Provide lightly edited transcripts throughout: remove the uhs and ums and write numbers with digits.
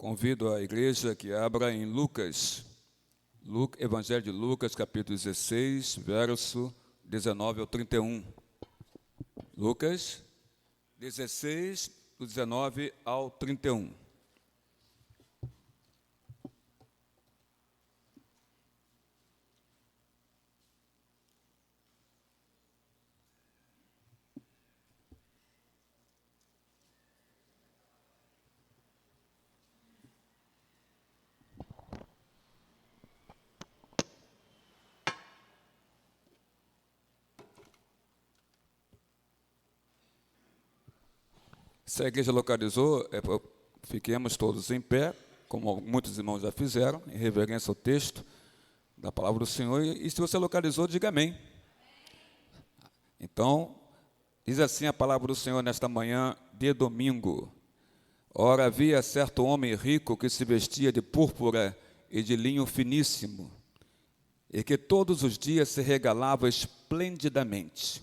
Convido a igreja que abra em Evangelho de Lucas, capítulo 16, verso 19 ao 31. Lucas 16, do 19 ao 31. Se a igreja localizou, fiquemos todos em pé, como muitos irmãos já fizeram, em reverência ao texto da palavra do Senhor. E se você localizou, diga amém. Então, diz assim a palavra do Senhor nesta manhã de domingo. Ora, havia certo homem rico que se vestia de púrpura e de linho finíssimo, e que todos os dias se regalava esplendidamente.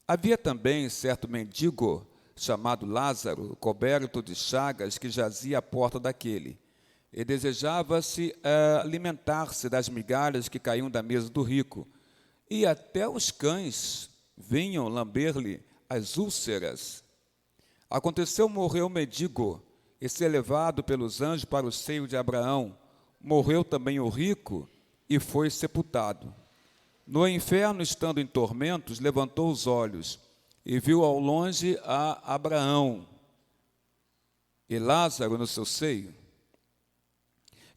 Havia também certo mendigo, chamado Lázaro, coberto de chagas, que jazia à porta daquele, e desejava-se alimentar-se das migalhas que caíam da mesa do rico, e até os cães vinham lamber-lhe as úlceras. Aconteceu morrer o mendigo, e ser levado pelos anjos para o seio de Abraão. Morreu também o rico, e foi sepultado. No inferno, estando em tormentos, levantou os olhos, e viu ao longe a Abraão e Lázaro no seu seio.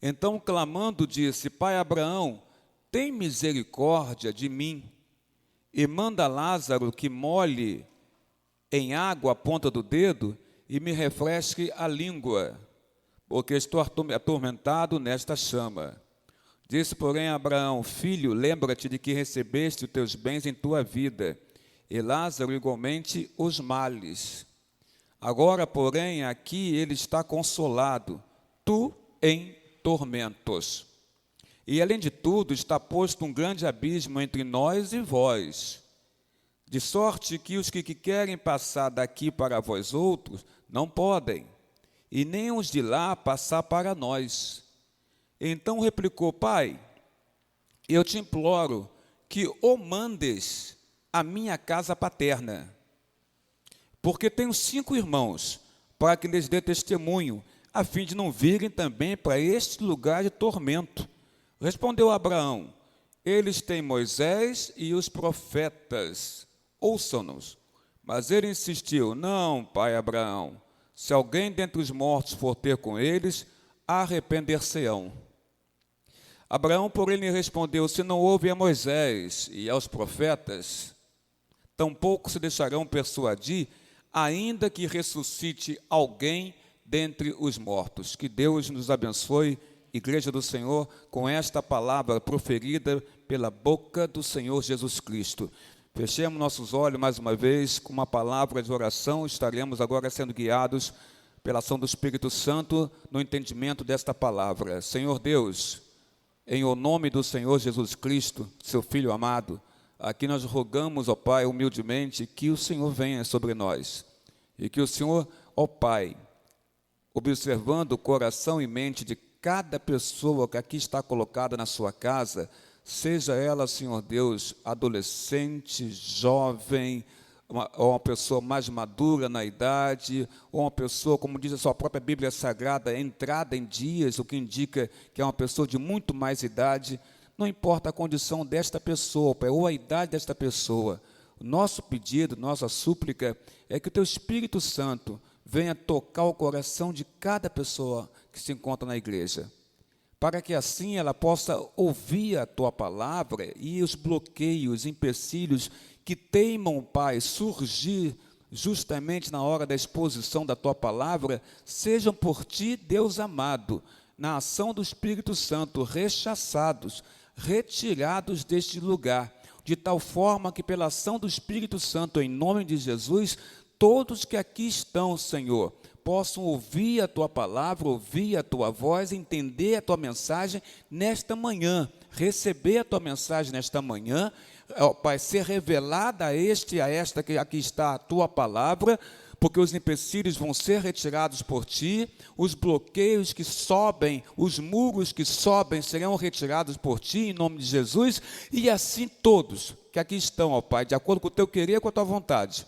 Então, clamando, disse: Pai Abraão, tem misericórdia de mim, e manda Lázaro que molhe em água a ponta do dedo e me refresque a língua, porque estou atormentado nesta chama. Disse, porém, Abraão: Filho, lembra-te de que recebeste os teus bens em tua vida, e Lázaro igualmente os males. Agora, porém, aqui ele está consolado, tu em tormentos. E, além de tudo, está posto um grande abismo entre nós e vós, de sorte que os que querem passar daqui para vós outros não podem, e nem os de lá passar para nós. Então replicou: Pai, eu te imploro que o mandes a minha casa paterna, porque tenho 5 irmãos, para que lhes dê testemunho, a fim de não virem também para este lugar de tormento. Respondeu Abraão: eles têm Moisés e os profetas, ouçam-nos. Mas ele insistiu: não, pai Abraão, se alguém dentre os mortos for ter com eles, arrepender-se-ão. Abraão, porém, lhe respondeu: se não houve a Moisés e aos profetas, tampouco se deixarão persuadir, ainda que ressuscite alguém dentre os mortos. Que Deus nos abençoe, Igreja do Senhor, com esta palavra proferida pela boca do Senhor Jesus Cristo. Fechemos nossos olhos mais uma vez com uma palavra de oração. Estaremos agora sendo guiados pela ação do Espírito Santo no entendimento desta palavra. Senhor Deus, em o nome do Senhor Jesus Cristo, seu Filho amado, aqui nós rogamos, ó Pai, humildemente, que o Senhor venha sobre nós. E que o Senhor, ó Pai, observando o coração e mente de cada pessoa que aqui está colocada na sua casa, seja ela, Senhor Deus, adolescente, jovem, ou uma pessoa mais madura na idade, ou uma pessoa, como diz a sua própria Bíblia Sagrada, entrada em dias, o que indica que é uma pessoa de muito mais idade. Não importa a condição desta pessoa, Pai, ou a idade desta pessoa, o nosso pedido, nossa súplica é que o Teu Espírito Santo venha tocar o coração de cada pessoa que se encontra na igreja, para que assim ela possa ouvir a Tua palavra e os bloqueios, empecilhos que teimam, Pai, surgir justamente na hora da exposição da Tua palavra, sejam por Ti, Deus amado, na ação do Espírito Santo, rechaçados, retirados deste lugar, de tal forma que pela ação do Espírito Santo, em nome de Jesus, todos que aqui estão, Senhor, possam ouvir a Tua palavra, ouvir a Tua voz, entender a Tua mensagem nesta manhã, receber a Tua mensagem nesta manhã, ó Pai, ser revelada a este e a esta que aqui está a Tua palavra, porque os empecilhos vão ser retirados por ti, os bloqueios que sobem, os muros que sobem serão retirados por ti, em nome de Jesus, e assim todos que aqui estão, ó Pai, de acordo com o teu querer e com a tua vontade,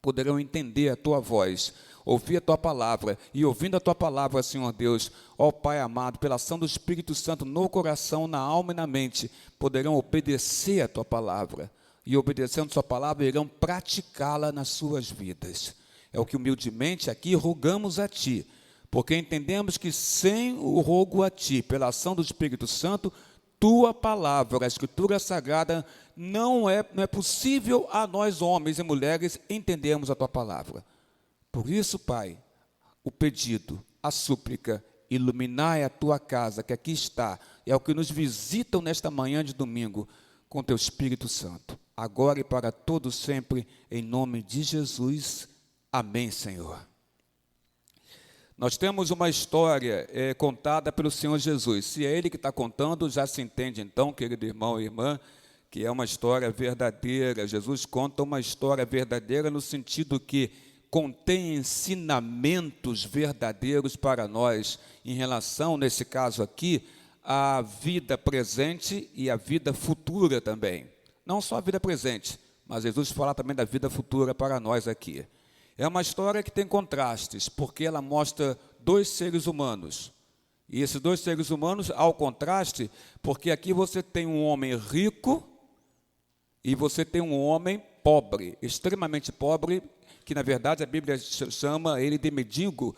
poderão entender a tua voz, ouvir a tua palavra, e ouvindo a tua palavra, Senhor Deus, ó Pai amado, pela ação do Espírito Santo no coração, na alma e na mente, poderão obedecer a tua palavra, e obedecendo a tua palavra, irão praticá-la nas suas vidas. É o que humildemente aqui rogamos a ti, porque entendemos que sem o rogo a ti, pela ação do Espírito Santo, tua palavra, a Escritura Sagrada, não é possível a nós, homens e mulheres, entendermos a tua palavra. Por isso, Pai, o pedido, a súplica, iluminai a tua casa, que aqui está, é o que nos visitam nesta manhã de domingo, com teu Espírito Santo, agora e para todos sempre, em nome de Jesus. Amém, Senhor. Nós temos uma história contada pelo Senhor Jesus. Se é Ele que está contando, já se entende então, querido irmão e irmã, que é uma história verdadeira. Jesus conta uma história verdadeira no sentido que contém ensinamentos verdadeiros para nós, em relação, nesse caso aqui, à vida presente e à vida futura também. Não só a vida presente, mas Jesus fala também da vida futura para nós aqui. É uma história que tem contrastes, porque ela mostra dois seres humanos. E esses dois seres humanos, ao contraste, porque aqui você tem um homem rico e você tem um homem pobre, extremamente pobre, que na verdade a Bíblia chama ele de mendigo,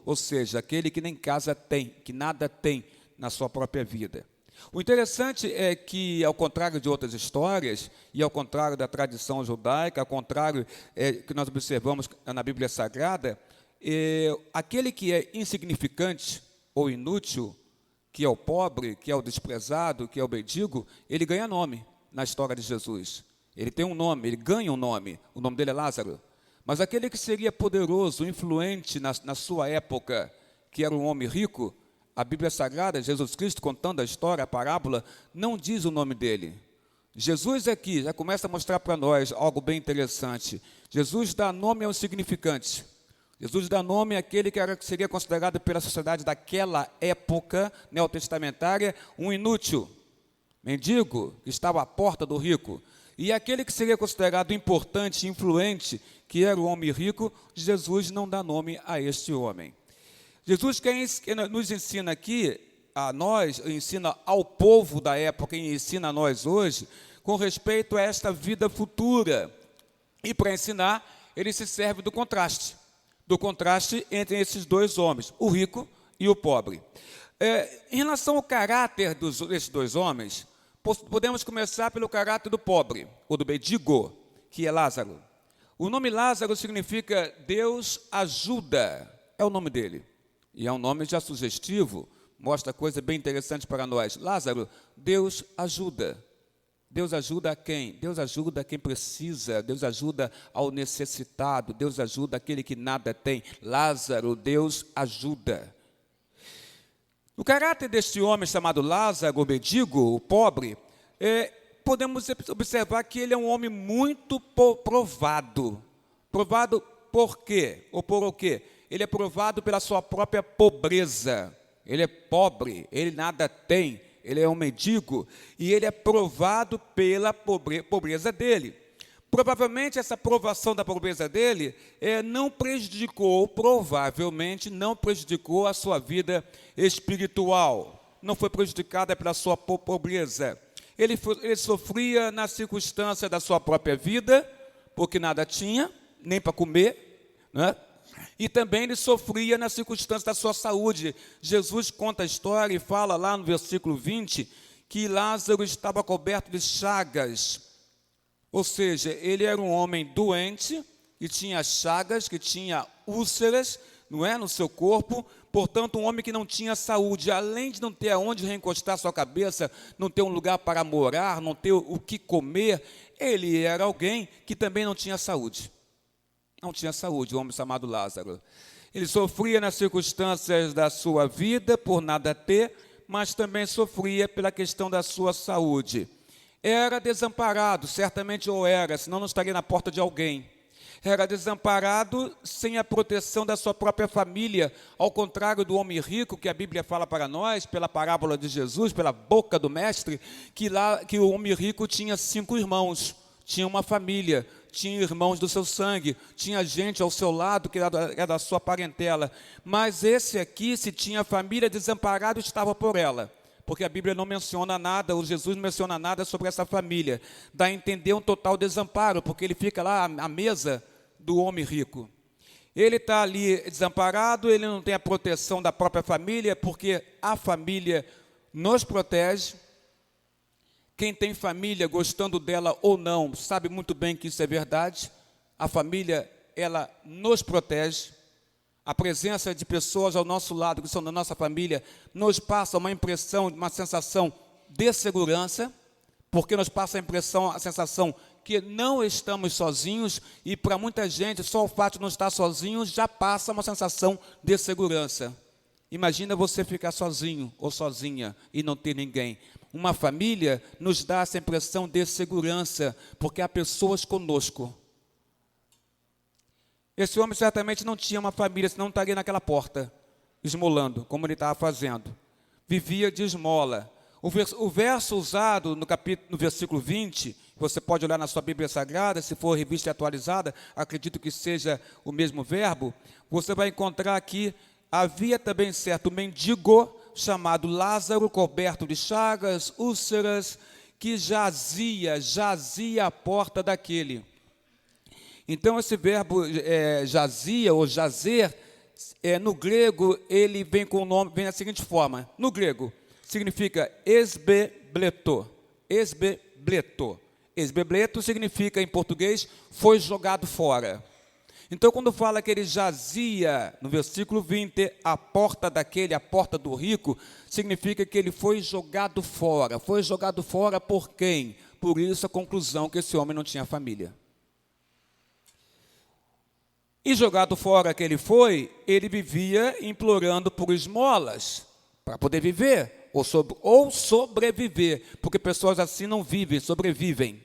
ou seja, aquele que nem casa tem, que nada tem na sua própria vida. O interessante é que, ao contrário de outras histórias, e ao contrário da tradição judaica, ao contrário que nós observamos na Bíblia Sagrada, aquele que é insignificante ou inútil, que é o pobre, que é o desprezado, que é o mendigo, ele ganha nome na história de Jesus. Ele tem um nome, ele ganha um nome, o nome dele é Lázaro. Mas aquele que seria poderoso, influente na sua época, que era um homem rico, a Bíblia Sagrada, Jesus Cristo contando a história, a parábola, não diz o nome dele. Jesus aqui já começa a mostrar para nós algo bem interessante. Jesus dá nome ao insignificante. Jesus dá nome àquele que seria considerado pela sociedade daquela época neotestamentária um inútil, mendigo, que estava à porta do rico. E aquele que seria considerado importante, influente, que era o homem rico, Jesus não dá nome a este homem. Jesus quem nos ensina aqui, a nós, ensina ao povo da época e ensina a nós hoje, com respeito a esta vida futura. E para ensinar, ele se serve do contraste entre esses dois homens, o rico e o pobre. Em relação ao caráter desses dois homens, podemos começar pelo caráter do pobre, ou do mendigo, que é Lázaro. O nome Lázaro significa Deus ajuda, é o nome dele. E é um nome já sugestivo, mostra coisa bem interessante para nós. Lázaro, Deus ajuda. Deus ajuda a quem? Deus ajuda a quem precisa, Deus ajuda ao necessitado, Deus ajuda aquele que nada tem. Lázaro, Deus ajuda. O caráter deste homem chamado Lázaro, o mendigo, o pobre, podemos observar que ele é um homem muito provado. Provado por quê? Ou por o quê? Ele é provado pela sua própria pobreza. Ele é pobre, ele nada tem, ele é um mendigo, e ele é provado pela pobreza dele. Provavelmente essa provação da pobreza dele provavelmente não prejudicou a sua vida espiritual, não foi prejudicada pela sua pobreza. Ele sofria na circunstância da sua própria vida, porque nada tinha, nem para comer, né? E também ele sofria na circunstância da sua saúde. Jesus conta a história e fala lá no versículo 20, que Lázaro estava coberto de chagas. Ou seja, ele era um homem doente, que tinha chagas, que tinha úlceras, não é, no seu corpo. Portanto, um homem que não tinha saúde, além de não ter aonde reencostar sua cabeça, não ter um lugar para morar, não ter o que comer, ele era alguém que também não tinha saúde. Não tinha saúde, o homem chamado Lázaro. Ele sofria nas circunstâncias da sua vida, por nada ter, mas também sofria pela questão da sua saúde. Era desamparado, certamente ou era, senão não estaria na porta de alguém. Era desamparado, sem a proteção da sua própria família, ao contrário do homem rico, que a Bíblia fala para nós, pela parábola de Jesus, pela boca do mestre, que o homem rico tinha 5 irmãos, tinha uma família, tinha irmãos do seu sangue, tinha gente ao seu lado que era da sua parentela. Mas esse aqui, se tinha família, desamparado, estava por ela. Porque a Bíblia não menciona nada, o Jesus não menciona nada sobre essa família. Dá a entender um total desamparo, porque ele fica lá à mesa do homem rico. Ele está ali desamparado, ele não tem a proteção da própria família, porque a família nos protege. Quem tem família, gostando dela ou não, sabe muito bem que isso é verdade. A família, ela nos protege. A presença de pessoas ao nosso lado, que são da nossa família, nos passa uma impressão, uma sensação de segurança, porque nos passa a sensação que não estamos sozinhos, e para muita gente, só o fato de não estar sozinho já passa uma sensação de segurança. Imagina você ficar sozinho ou sozinha e não ter ninguém. Uma família nos dá essa impressão de segurança, porque há pessoas conosco. Esse homem certamente não tinha uma família, senão não estaria naquela porta, esmolando, como ele estava fazendo. Vivia de esmola. O verso usado no versículo 20, você pode olhar na sua Bíblia Sagrada, se for revista atualizada, acredito que seja o mesmo verbo, você vai encontrar aqui, havia também certo mendigo, chamado Lázaro, coberto de chagas, úlceras, que jazia à porta daquele. Então, esse verbo jazia, ou jazer, no grego, ele vem com o nome, vem da seguinte forma. No grego, significa esbebleto. Esbebleto. Esbebleto significa, em português, foi jogado fora. Então, quando fala que ele jazia, no versículo 20, a porta daquele, a porta do rico, significa que ele foi jogado fora. Foi jogado fora por quem? Por isso a conclusão que esse homem não tinha família. E jogado fora que ele foi, ele vivia implorando por esmolas, para poder viver, ou sobreviver, porque pessoas assim não vivem, sobrevivem.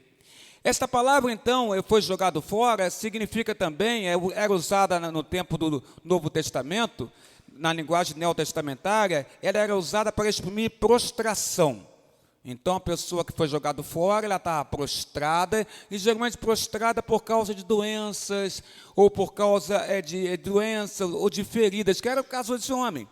Esta palavra, então, foi jogado fora, significa também, era usada no tempo do Novo Testamento, na linguagem neotestamentária, ela era usada para exprimir prostração. Então, a pessoa que foi jogada fora, ela estava prostrada, e geralmente prostrada por causa de doenças, ou por causa de doenças, ou de feridas, que era o caso desse homem.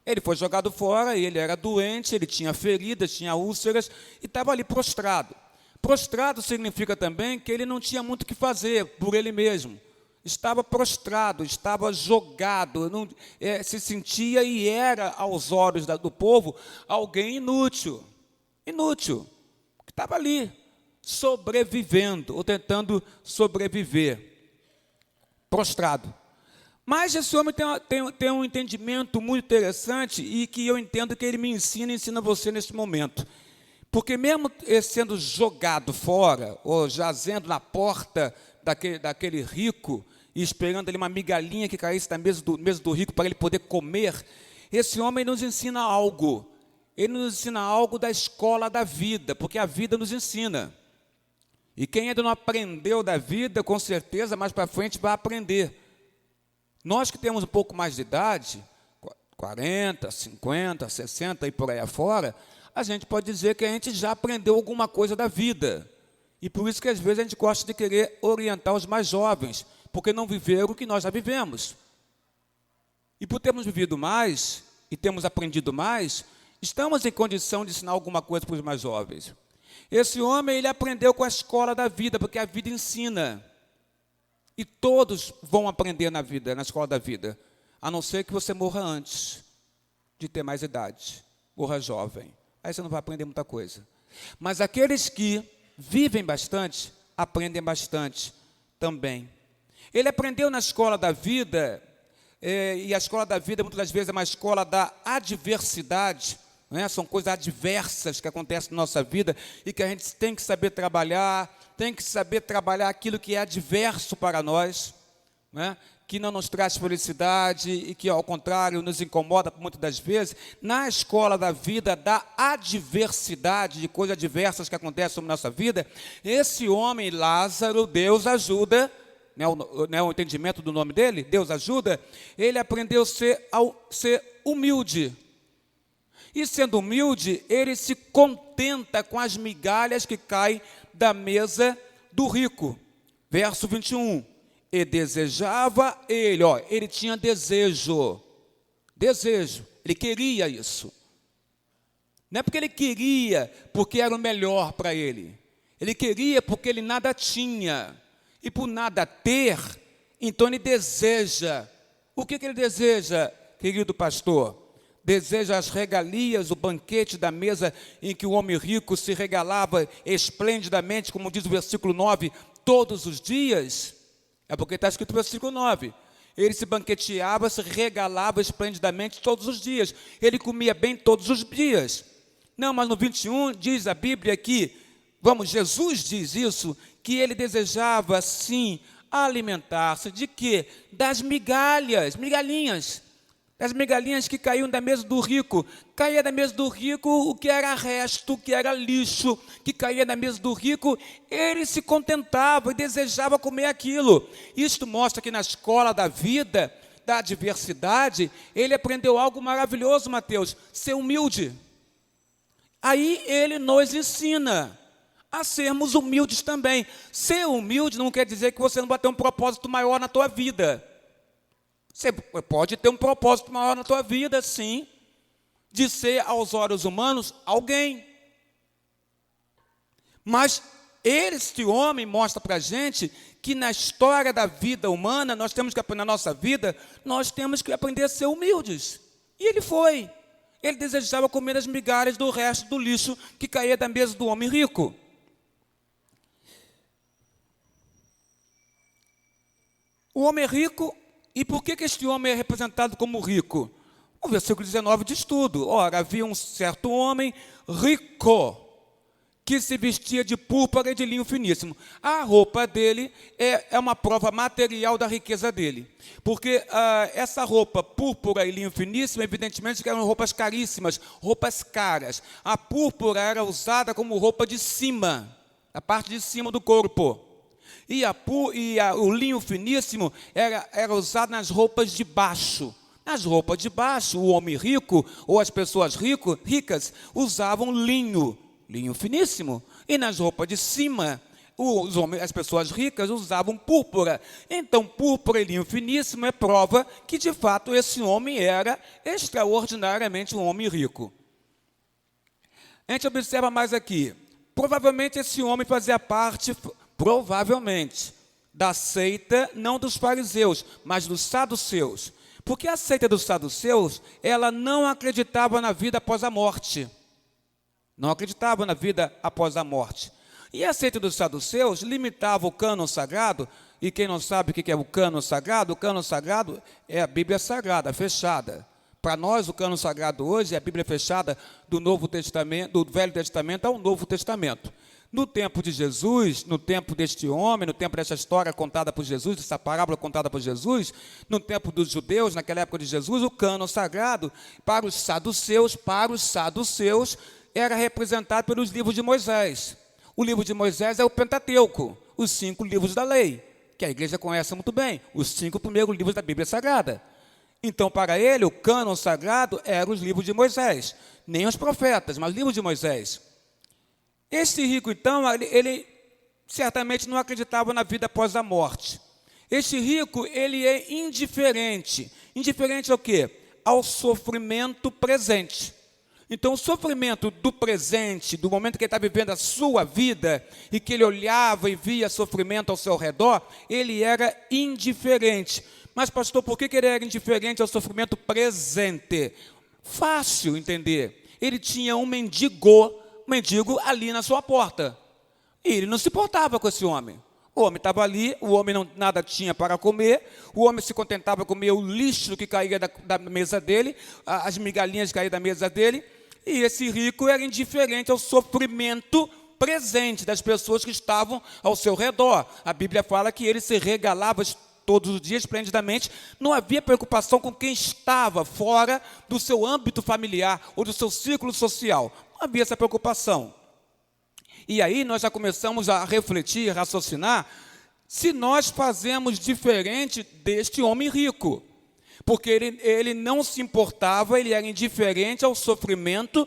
Ele foi jogado fora, ele era doente, ele tinha feridas, tinha úlceras, e estava ali prostrado. Prostrado significa também que ele não tinha muito o que fazer por ele mesmo. Estava prostrado, estava jogado, não, se sentia e era, aos olhos do povo, alguém inútil. Inútil, que estava ali, sobrevivendo, ou tentando sobreviver, prostrado. Mas esse homem tem um entendimento muito interessante, e que eu entendo que ele me ensina você nesse momento. Porque mesmo sendo jogado fora, ou jazendo na porta daquele rico, e esperando ali uma migalhinha que caísse na mesa do rico para ele poder comer, esse homem nos ensina algo. Ele nos ensina algo da escola da vida, porque a vida nos ensina. E quem ainda não aprendeu da vida, com certeza, mais para frente vai aprender. Nós que temos um pouco mais de idade, 40, 50, 60 e por aí afora, a gente pode dizer que a gente já aprendeu alguma coisa da vida. E por isso que às vezes a gente gosta de querer orientar os mais jovens, porque não viveram o que nós já vivemos. E por termos vivido mais, e termos aprendido mais, estamos em condição de ensinar alguma coisa para os mais jovens. Esse homem, ele aprendeu com a escola da vida, porque a vida ensina. E todos vão aprender na vida, na escola da vida, a não ser que você morra antes de ter mais idade, morra jovem. Aí você não vai aprender muita coisa. Mas aqueles que vivem bastante, aprendem bastante também. Ele aprendeu na escola da vida, e a escola da vida muitas das vezes é uma escola da adversidade, né? São coisas adversas que acontecem na nossa vida e que a gente tem que saber trabalhar, aquilo que é adverso para nós, né? Que não nos traz felicidade e que, ao contrário, nos incomoda muitas das vezes. Na escola da vida, da adversidade, de coisas adversas que acontecem na nossa vida, esse homem, Lázaro, Deus ajuda o entendimento do nome dele, Deus ajuda, ele aprendeu a ser humilde. E sendo humilde, ele se contenta com as migalhas que caem da mesa do rico. Verso 21. E desejava ele tinha desejo, ele queria isso. Não é porque ele queria, porque era o melhor para ele. Ele queria porque ele nada tinha. E por nada ter, então ele deseja. O que ele deseja, querido pastor? Deseja as regalias, o banquete da mesa em que o homem rico se regalava esplendidamente, como diz o versículo 9, todos os dias. É porque está escrito no versículo 9. Ele se banqueteava, se regalava esplendidamente todos os dias. Ele comia bem todos os dias. Não, mas no 21 diz a Bíblia que, Jesus diz isso, que ele desejava, sim, alimentar-se de quê? Das migalhinhas. Das migalhinhas que caíam da mesa do rico. Caía da mesa do rico o que era resto, o que era lixo, que caía da mesa do rico, ele se contentava e desejava comer aquilo. Isto mostra que na escola da vida, da adversidade, ele aprendeu algo maravilhoso, Mateus, ser humilde. Aí ele nos ensina a sermos humildes também. Ser humilde não quer dizer que você não vai ter um propósito maior na tua vida. Você pode ter um propósito maior na tua vida, sim, de ser, aos olhos humanos, alguém. Mas este homem mostra para a gente que na história da vida humana, nós temos que aprender, na nossa vida, nós temos que aprender a ser humildes. E ele foi. Ele desejava comer as migalhas do resto do lixo que caía da mesa do homem rico. O homem rico, e por que este homem é representado como rico? O versículo 19 diz tudo. Ora, havia um certo homem rico, que se vestia de púrpura e de linho finíssimo. A roupa dele é uma prova material da riqueza dele. Porque essa roupa, púrpura e linho finíssimo, evidentemente que eram roupas caríssimas, roupas caras. A púrpura era usada como roupa de cima, a parte de cima do corpo. E o linho finíssimo era usado nas roupas de baixo. Nas roupas de baixo, o homem rico ou as pessoas ricas usavam linho finíssimo. E nas roupas de cima, as pessoas ricas usavam púrpura. Então, púrpura e linho finíssimo é prova que, de fato, esse homem era extraordinariamente um homem rico. A gente observa mais aqui. Provavelmente esse homem fazia parte, da seita, não dos fariseus, mas dos saduceus. Porque a seita dos saduceus, ela não acreditava na vida após a morte. Não acreditava na vida após a morte. E a seita dos saduceus limitava o cânon sagrado, e quem não sabe o que é o cânon sagrado é a Bíblia Sagrada, fechada. Para nós, o cânon sagrado hoje é a Bíblia fechada do Novo Testamento, do Velho Testamento ao Novo Testamento. No tempo de Jesus, no tempo deste homem, no tempo dessa história contada por Jesus, dessa parábola contada por Jesus, no tempo dos judeus, naquela época de Jesus, o cânon sagrado, para os saduceus, era representado pelos livros de Moisés. O livro de Moisés é o Pentateuco, os 5 livros da lei, que a igreja conhece muito bem, os 5 primeiros livros da Bíblia Sagrada. Então, para ele, o cânon sagrado eram os livros de Moisés, nem os profetas, mas os livros de Moisés. Este rico, então, ele certamente não acreditava na vida após a morte. Este rico, ele é indiferente. Indiferente ao quê? Ao sofrimento presente. Então, o sofrimento do presente, do momento que ele está vivendo a sua vida, e que ele olhava e via sofrimento ao seu redor, ele era indiferente. Mas, pastor, por que ele era indiferente ao sofrimento presente? Fácil entender. Ele tinha um mendigo ali na sua porta. E ele não se importava com esse homem. O homem estava ali, o homem nada tinha para comer, o homem se contentava com comer o lixo que caía da mesa dele, as migalhinhas que caíam da mesa dele, e esse rico era indiferente ao sofrimento presente das pessoas que estavam ao seu redor. A Bíblia fala que ele se regalava todos os dias esplendidamente, não havia preocupação com quem estava fora do seu âmbito familiar ou do seu círculo social. Não havia essa preocupação. E aí nós já começamos a refletir, raciocinar, se nós fazemos diferente deste homem rico. Porque ele não se importava, ele era indiferente ao sofrimento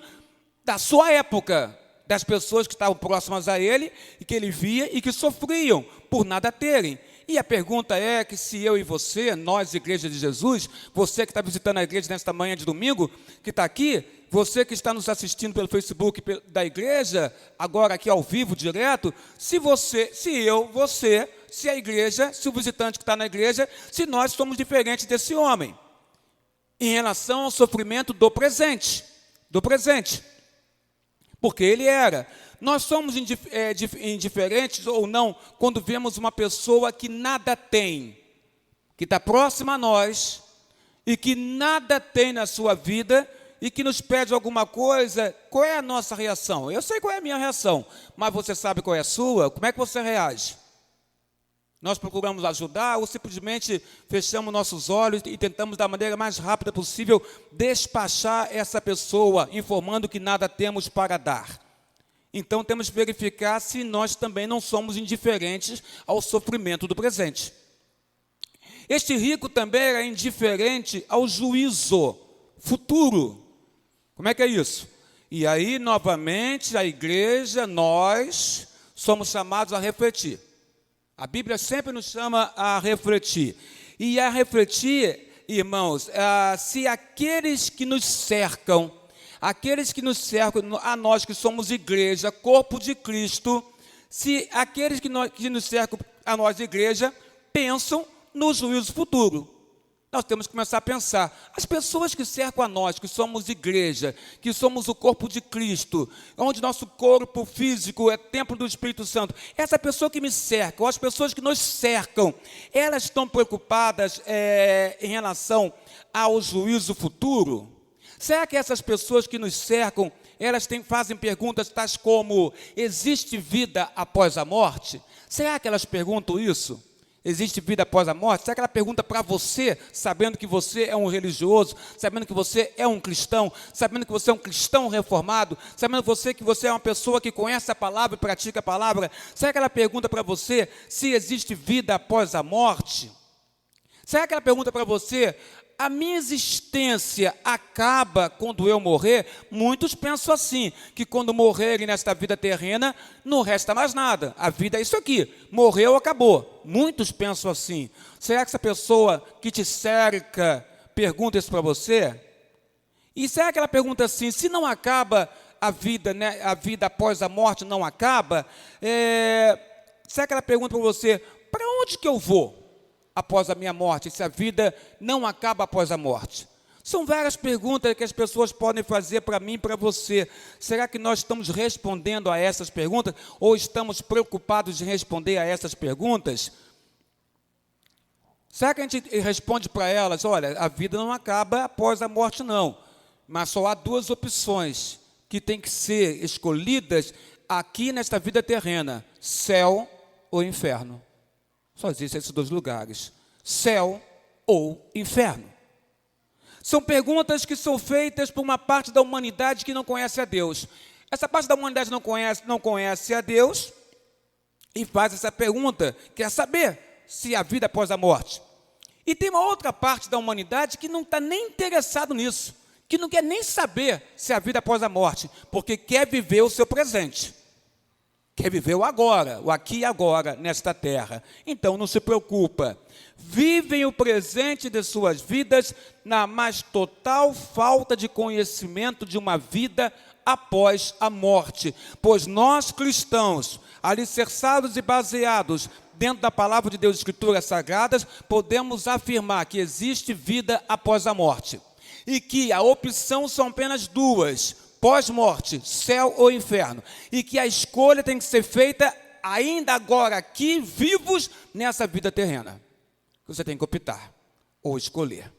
da sua época, das pessoas que estavam próximas a ele, e que ele via e que sofriam por nada terem. E a pergunta é que se eu e você, nós, Igreja de Jesus, você que está visitando a igreja nesta manhã de domingo, que está aqui, você que está nos assistindo pelo Facebook da igreja, agora aqui ao vivo, direto, se a igreja, se o visitante que está na igreja, se nós somos diferentes desse homem, em relação ao sofrimento do presente, porque ele era. Nós somos indiferentes ou não quando vemos uma pessoa que nada tem, que está próxima a nós e que nada tem na sua vida e que nos pede alguma coisa. Qual é a nossa reação? Eu sei qual é a minha reação, mas você sabe qual é a sua? Como é que você reage? Nós procuramos ajudar ou simplesmente fechamos nossos olhos e tentamos da maneira mais rápida possível despachar essa pessoa, informando que nada temos para dar. Então temos que verificar se nós também não somos indiferentes ao sofrimento do presente. Este rico também era indiferente ao juízo futuro. Como é que é isso? E aí, novamente, a igreja, nós somos chamados a refletir. A Bíblia sempre nos chama a refletir. E a refletir, irmãos, se aqueles que nos cercam, a nós que somos igreja, corpo de Cristo, se aqueles que nos cercam, a nós igreja, pensam no juízo futuro. Nós temos que começar a pensar, as pessoas que cercam a nós, que somos igreja, que somos o corpo de Cristo, onde nosso corpo físico é templo do Espírito Santo, essa pessoa que me cerca, ou as pessoas que nos cercam, elas estão preocupadas em relação ao juízo futuro? Será que essas pessoas que nos cercam, elas fazem perguntas tais como, existe vida após a morte? Será que elas perguntam isso? Existe vida após a morte? Será que ela pergunta para você, sabendo que você é um religioso, sabendo que você é um cristão, sabendo que você é um cristão reformado, sabendo que você é uma pessoa que conhece a palavra e pratica a palavra? Será que ela pergunta para você se existe vida após a morte? Será que ela pergunta para você, a minha existência acaba quando eu morrer? Muitos pensam assim, que quando morrerem nesta vida terrena, não resta mais nada. A vida é isso aqui, morreu, acabou. Muitos pensam assim. Será que essa pessoa que te cerca pergunta isso para você? E será que ela pergunta assim, se não acaba a vida, né, a vida após a morte não acaba, será que ela pergunta para você, para onde que eu vou após a minha morte, se a vida não acaba após a morte? São várias perguntas que as pessoas podem fazer para mim e para você. Será que nós estamos respondendo a essas perguntas? Ou estamos preocupados em responder a essas perguntas? Será que a gente responde para elas, olha, a vida não acaba após a morte não, mas só há duas opções que têm que ser escolhidas aqui nesta vida terrena, céu ou inferno. Só existem esses dois lugares, céu ou inferno. São perguntas que são feitas por uma parte da humanidade que não conhece a Deus. Essa parte da humanidade não conhece a Deus e faz essa pergunta, quer saber se há vida após a morte. E tem uma outra parte da humanidade que não está nem interessado nisso, que não quer nem saber se há vida após a morte, porque quer viver o seu presente. Quer viver o agora, o aqui e agora, nesta terra. Então, não se preocupa. Vivem o presente de suas vidas na mais total falta de conhecimento de uma vida após a morte. Pois nós, cristãos, alicerçados e baseados dentro da palavra de Deus, Escrituras Sagradas, podemos afirmar que existe vida após a morte. E que a opção são apenas duas: pós-morte, céu ou inferno, e que a escolha tem que ser feita ainda agora aqui, vivos nessa vida terrena. Você tem que optar ou escolher.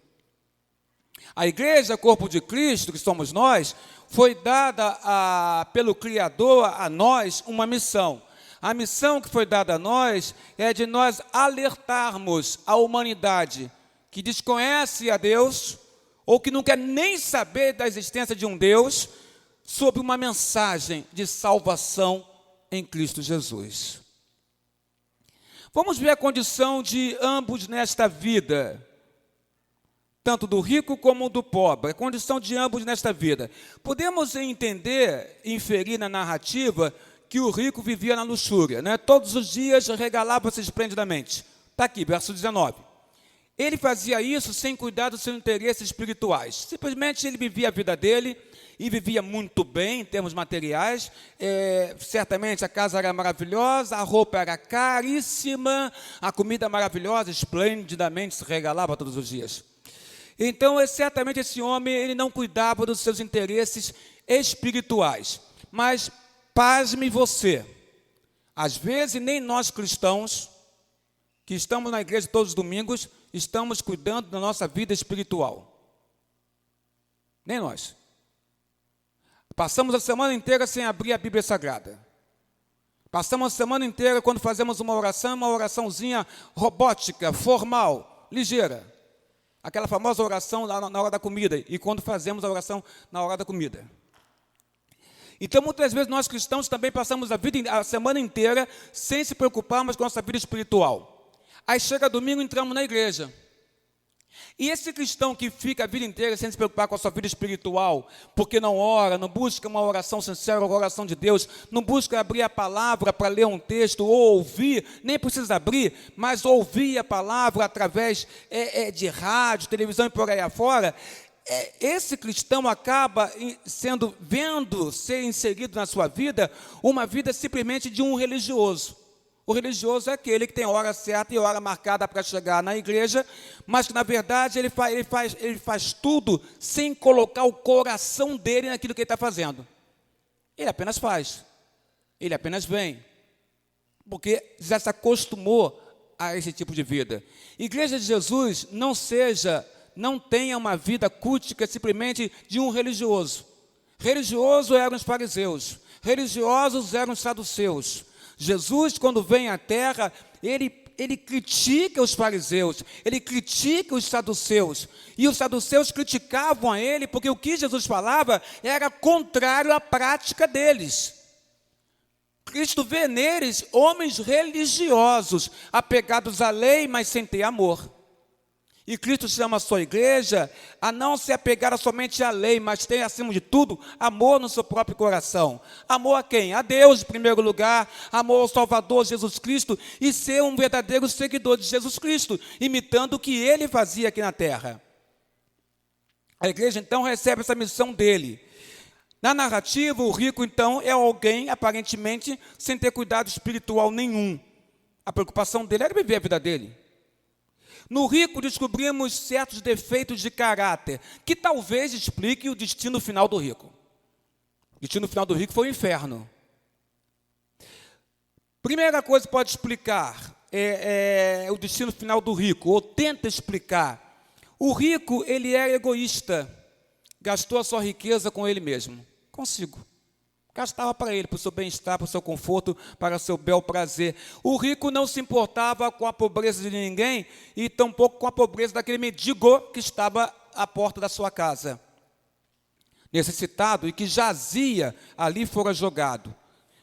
A igreja, corpo de Cristo, que somos nós, foi dada pelo Criador a nós uma missão. A missão que foi dada a nós é de nós alertarmos a humanidade que desconhece a Deus, ou que não quer nem saber da existência de um Deus, sobre uma mensagem de salvação em Cristo Jesus. Vamos ver a condição de ambos nesta vida, tanto do rico como do pobre, a condição de ambos nesta vida. Podemos entender, inferir na narrativa, que o rico vivia na luxúria, né? Todos os dias regalava-se esplendidamente. Está aqui, verso 19. Ele fazia isso sem cuidar dos seus interesses espirituais. Simplesmente ele vivia a vida dele e vivia muito bem em termos materiais. Certamente a casa era maravilhosa, a roupa era caríssima, a comida maravilhosa, esplendidamente se regalava todos os dias. Então, certamente esse homem ele não cuidava dos seus interesses espirituais. Mas, pasme você, às vezes nem nós cristãos, que estamos na igreja todos os domingos, estamos cuidando da nossa vida espiritual. Nem nós. Passamos a semana inteira sem abrir a Bíblia Sagrada. Passamos a semana inteira, quando fazemos uma oraçãozinha robótica, formal, ligeira. Aquela famosa oração lá na hora da comida, e quando fazemos a oração na hora da comida. Então, muitas vezes, nós cristãos também passamos a semana inteira sem se preocuparmos com a nossa vida espiritual. Aí chega domingo, entramos na igreja. E esse cristão que fica a vida inteira sem se preocupar com a sua vida espiritual, porque não ora, não busca uma oração sincera, uma oração de Deus, não busca abrir a palavra para ler um texto ou ouvir, nem precisa abrir, mas ouvir a palavra através de rádio, televisão e por aí afora, esse cristão acaba vendo ser inserido na sua vida uma vida simplesmente de um religioso. O religioso é aquele que tem hora certa e hora marcada para chegar na igreja, mas que, na verdade, ele faz tudo sem colocar o coração dele naquilo que ele está fazendo. Ele apenas faz. Ele apenas vem. Porque já se acostumou a esse tipo de vida. Igreja de Jesus não tenha uma vida cultica simplesmente de um religioso. Religioso eram os fariseus. Religiosos eram os saduceus. Jesus, quando vem à terra, ele critica os fariseus, ele critica os saduceus, e os saduceus criticavam a ele, porque o que Jesus falava era contrário à prática deles. Cristo vê neles homens religiosos, apegados à lei, mas sem ter amor. E Cristo chama a sua igreja a não se apegar somente à lei, mas ter, acima de tudo, amor no seu próprio coração. Amor a quem? A Deus, em primeiro lugar, amor ao Salvador Jesus Cristo, e ser um verdadeiro seguidor de Jesus Cristo, imitando o que ele fazia aqui na terra. A igreja, então, recebe essa missão dele. Na narrativa, o rico, então, é alguém, aparentemente, sem ter cuidado espiritual nenhum. A preocupação dele era viver a vida dele. No rico, descobrimos certos defeitos de caráter, que talvez explique o destino final do rico. O destino final do rico foi o inferno. Primeira coisa que pode explicar o destino final do rico, ou tenta explicar. O rico, ele era egoísta, gastou a sua riqueza com ele mesmo, consigo. Gastava para ele, para o seu bem-estar, para o seu conforto, para o seu bel prazer. O rico não se importava com a pobreza de ninguém e tampouco com a pobreza daquele mendigo que estava à porta da sua casa. Necessitado e que jazia ali fora jogado.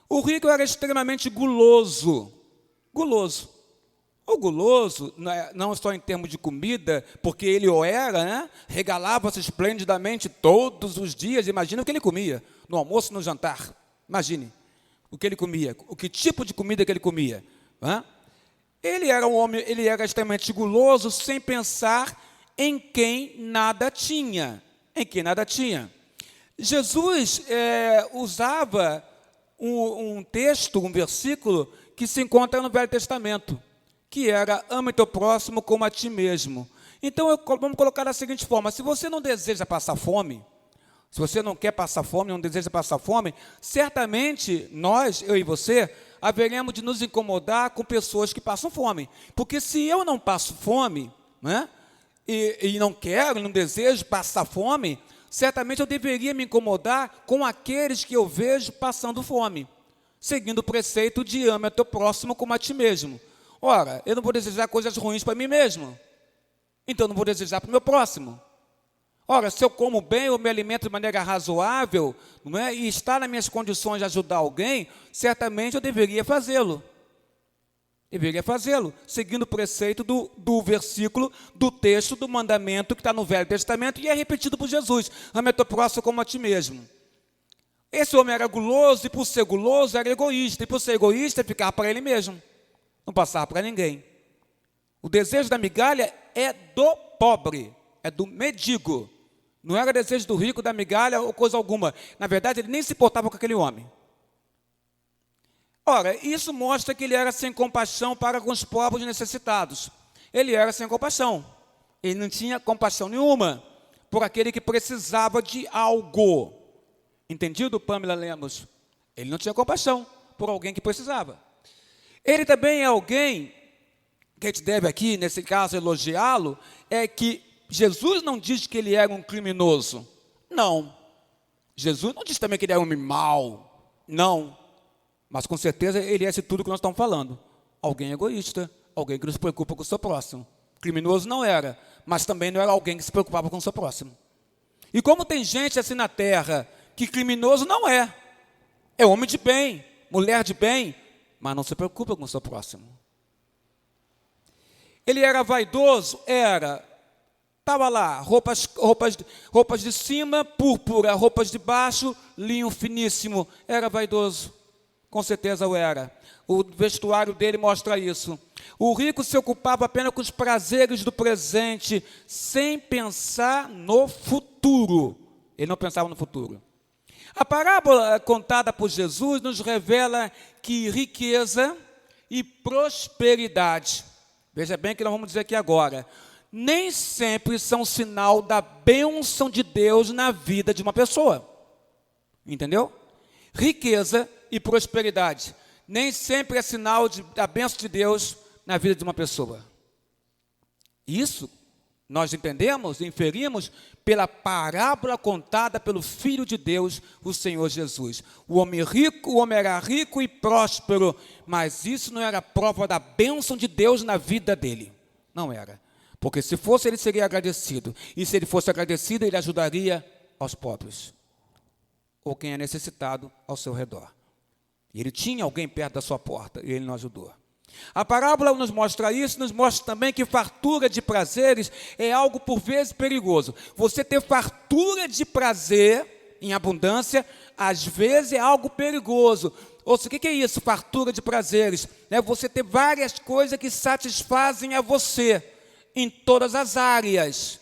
O rico era extremamente guloso. Guloso. O guloso, não só em termos de comida, porque ele o era, né? Regalava-se esplendidamente todos os dias. Imagina o que ele comia. No almoço, no jantar, imagine o que ele comia, o que tipo de comida que ele comia. Ele era um homem, ele era extremamente guloso, sem pensar em quem nada tinha. Em quem nada tinha. Jesus usava um texto, um versículo, que se encontra no Velho Testamento, que era: ame teu próximo como a ti mesmo. Então, vamos colocar da seguinte forma: se você não deseja passar fome, se você não quer passar fome, não deseja passar fome, certamente nós, eu e você, haveremos de nos incomodar com pessoas que passam fome. Porque se eu não passo fome, né, e não quero, não desejo passar fome, certamente eu deveria me incomodar com aqueles que eu vejo passando fome, seguindo o preceito de ame a teu próximo como a ti mesmo. Ora, eu não vou desejar coisas ruins para mim mesmo, então eu não vou desejar para o meu próximo. Ora, se eu como bem, eu me alimento de maneira razoável, não é? E está nas minhas condições de ajudar alguém, certamente eu deveria fazê-lo. Deveria fazê-lo, seguindo o preceito do versículo, do texto, do mandamento que está no Velho Testamento e é repetido por Jesus. Ame a teu próximo como a ti mesmo. Esse homem era guloso e por ser guloso era egoísta. E por ser egoísta ficava para ele mesmo. Não passava para ninguém. O desejo da migalha é do pobre, é do mendigo. Não era desejo do rico, da migalha ou coisa alguma. Na verdade, ele nem se importava com aquele homem. Ora, isso mostra que ele era sem compaixão para com os pobres necessitados. Ele era sem compaixão. Ele não tinha compaixão nenhuma por aquele que precisava de algo. Entendido, Pamela Lemos? Ele não tinha compaixão por alguém que precisava. Ele também é alguém, que a gente deve aqui, nesse caso, elogiá-lo, é que Jesus não diz que ele era um criminoso. Não. Jesus não diz também que ele era um homem mau. Não. Mas com certeza ele é esse tudo que nós estamos falando. Alguém egoísta, alguém que não se preocupa com o seu próximo. Criminoso não era, mas também não era alguém que se preocupava com o seu próximo. E como tem gente assim na terra, que criminoso não é. É homem de bem, mulher de bem, mas não se preocupa com o seu próximo. Ele era vaidoso? Era. Estava lá, roupas de cima, púrpura, roupas de baixo, linho finíssimo. Era vaidoso. Com certeza o era. O vestuário dele mostra isso. O rico se ocupava apenas com os prazeres do presente, sem pensar no futuro. Ele não pensava no futuro. A parábola contada por Jesus nos revela que riqueza e prosperidade, veja bem o que nós vamos dizer aqui agora, nem sempre são sinal da bênção de Deus na vida de uma pessoa. Entendeu? Riqueza e prosperidade nem sempre é sinal da bênção de Deus na vida de uma pessoa. Isso nós entendemos e inferimos pela parábola contada pelo Filho de Deus, o Senhor Jesus. O homem era rico e próspero, mas isso não era prova da bênção de Deus na vida dele. Não era. Porque se fosse, ele seria agradecido. E se ele fosse agradecido, ele ajudaria aos pobres. Ou quem é necessitado ao seu redor. E ele tinha alguém perto da sua porta, e ele não ajudou. A parábola nos mostra isso, nos mostra também que fartura de prazeres é algo por vezes perigoso. Você ter fartura de prazer em abundância, às vezes é algo perigoso. Ou seja, o que é isso, fartura de prazeres? É você ter várias coisas que satisfazem a você, em todas as áreas.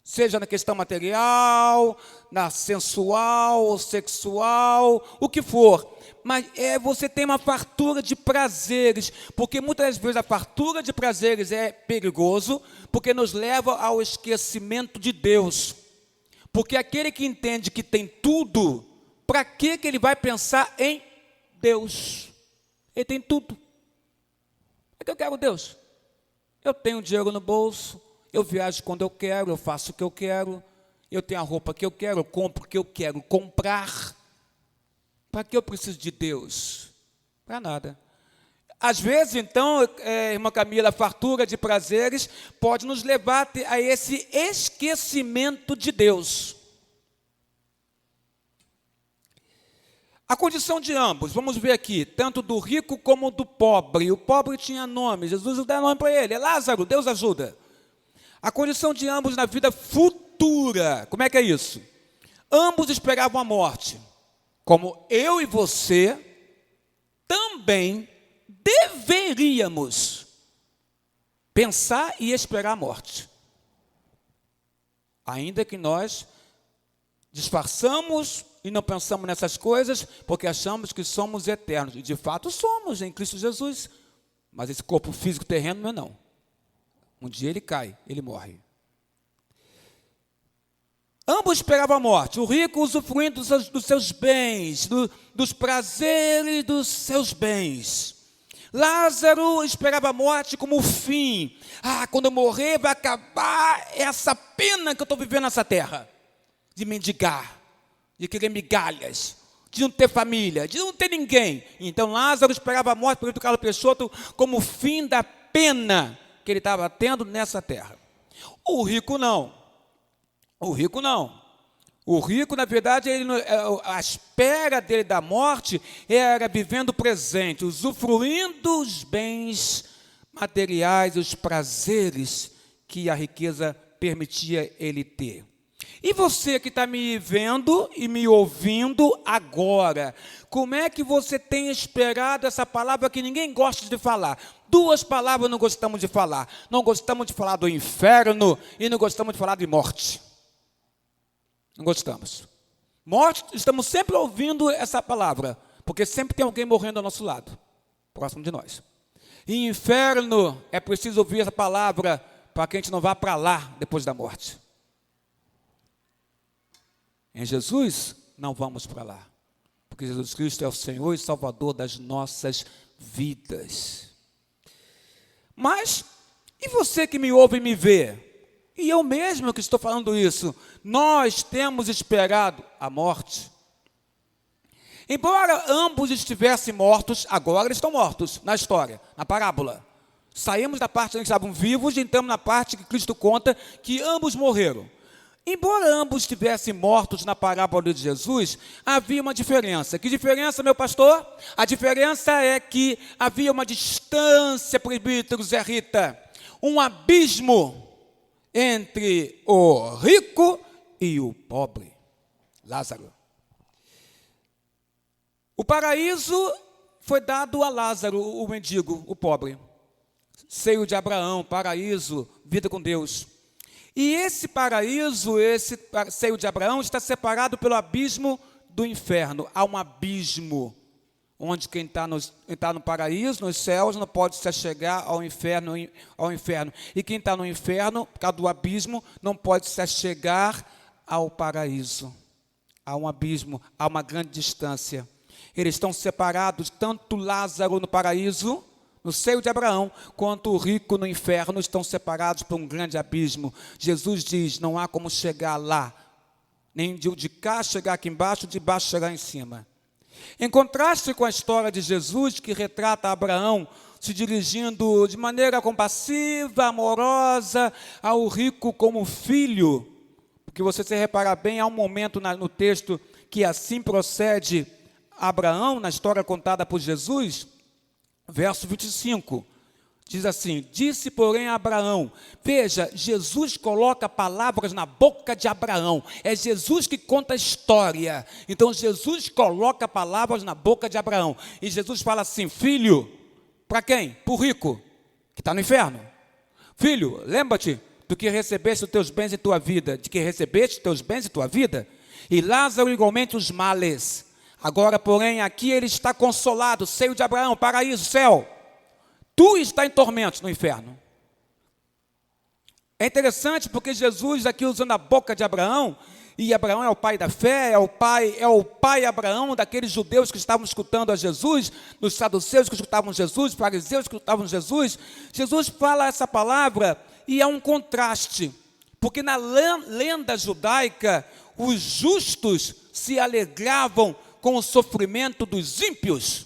Seja na questão material, na sensual, sexual, o que for. Mas você tem uma fartura de prazeres, porque muitas vezes a fartura de prazeres é perigoso, porque nos leva ao esquecimento de Deus. Porque aquele que entende que tem tudo, para que ele vai pensar em Deus? Ele tem tudo. Para que eu quero Deus? Eu tenho dinheiro no bolso, eu viajo quando eu quero, eu faço o que eu quero, eu tenho a roupa que eu quero, eu compro o que eu quero comprar. Para que eu preciso de Deus? Para nada. Às vezes, então, irmã Camila, a fartura de prazeres pode nos levar a esse esquecimento de Deus. A condição de ambos, vamos ver aqui, tanto do rico como do pobre. O pobre tinha nome, Jesus dá nome para ele, é Lázaro, Deus ajuda. A condição de ambos na vida futura, como é que é isso? Ambos esperavam a morte. Como eu e você também deveríamos pensar e esperar a morte. Ainda que nós disfarçamos e não pensamos nessas coisas, porque achamos que somos eternos. E de fato somos em Cristo Jesus. Mas esse corpo físico terreno não é não. Um dia ele cai, ele morre. Ambos esperavam a morte, o rico usufruindo dos seus bens, dos prazeres dos seus bens. Lázaro esperava a morte como o fim. Quando eu morrer vai acabar essa pena que eu estou vivendo nessa terra. De mendigar, de querer migalhas, de não ter família, de não ter ninguém. Então Lázaro esperava a morte, por exemplo, Carlos Peixoto, como o fim da pena que ele estava tendo nessa terra. O rico não. O rico não. O rico, na verdade, a espera dele da morte era vivendo o presente, usufruindo os bens materiais, os prazeres que a riqueza permitia ele ter. E você que está me vendo e me ouvindo agora, como é que você tem esperado essa palavra que ninguém gosta de falar? Duas palavras não gostamos de falar. Não gostamos de falar do inferno e não gostamos de falar de morte. Não gostamos. Morte, estamos sempre ouvindo essa palavra, porque sempre tem alguém morrendo ao nosso lado, próximo de nós. E inferno, é preciso ouvir essa palavra para que a gente não vá para lá depois da morte. Em Jesus, não vamos para lá, porque Jesus Cristo é o Senhor e Salvador das nossas vidas. Mas, e você que me ouve e me vê? E eu mesmo que estou falando isso, nós temos esperado a morte. Embora ambos estivessem mortos, agora eles estão mortos na história, na parábola. Saímos da parte em que estavam vivos e entramos na parte que Cristo conta que ambos morreram. Embora ambos estivessem mortos na parábola de Jesus, havia uma diferença. Que diferença, meu pastor? A diferença é que havia uma distância, presbítero Zé Rita, um abismo entre o rico e o pobre, Lázaro. O paraíso foi dado a Lázaro, o mendigo, o pobre. Seio de Abraão, paraíso, vida com Deus. E esse paraíso, esse seio de Abraão, está separado pelo abismo do inferno. Há um abismo, onde quem está no paraíso, nos céus, não pode se achegar ao inferno. E quem está no inferno, por causa do abismo, não pode se achegar ao paraíso. Há um abismo, há uma grande distância. Eles estão separados, tanto Lázaro no paraíso, no seio de Abraão, quanto o rico no inferno, estão separados por um grande abismo. Jesus diz, não há como chegar lá, nem de cá chegar aqui embaixo, de baixo chegar em cima. Em contraste com a história de Jesus, que retrata Abraão se dirigindo de maneira compassiva, amorosa, ao rico como filho, porque você se reparar bem, há um momento no texto que assim procede Abraão, na história contada por Jesus, verso 25, diz assim, disse porém a Abraão, veja, Jesus coloca palavras na boca de Abraão, é Jesus que conta a história, então Jesus coloca palavras na boca de Abraão, e Jesus fala assim, filho, para quem? Para o rico, que está no inferno, filho, lembra-te do que recebeste os teus bens em tua vida, de que recebeste os teus bens em tua vida, e Lázaro igualmente os males, agora porém aqui ele está consolado, seio de Abraão, paraíso, céu, tu está em tormentos no inferno. É interessante porque Jesus aqui usando a boca de Abraão, e Abraão é o pai da fé, é o pai Abraão daqueles judeus que estavam escutando a Jesus, dos saduceus que escutavam Jesus, fariseus que escutavam Jesus. Jesus fala essa palavra e é um contraste, porque na lenda judaica, os justos se alegravam com o sofrimento dos ímpios.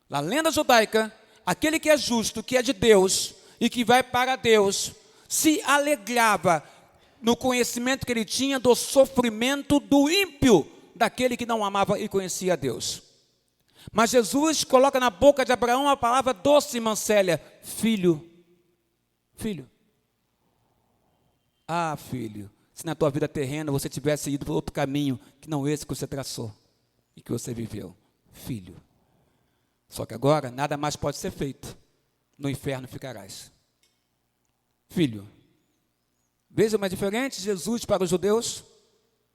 Na lenda judaica, aquele que é justo, que é de Deus e que vai para Deus, se alegrava no conhecimento que ele tinha do sofrimento do ímpio, daquele que não amava e conhecia a Deus. Mas Jesus coloca na boca de Abraão a palavra doce e mancélia, filho, filho. Ah, filho, se na tua vida terrena você tivesse ido por outro caminho, que não esse que você traçou e que você viveu, filho. Só que agora nada mais pode ser feito, no inferno ficarás. Filho, veja mais diferente Jesus para os judeus,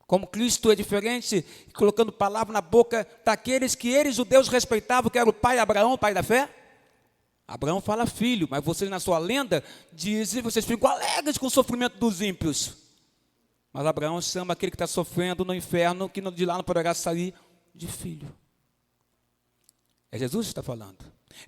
como Cristo é diferente, colocando palavra na boca daqueles que eles, judeus, respeitavam, que era o pai Abraão, o pai da fé. Abraão fala filho, mas vocês na sua lenda dizem, vocês ficam alegres com o sofrimento dos ímpios. Mas Abraão chama aquele que está sofrendo no inferno, que de lá não poderá sair, de filho. É Jesus que está falando.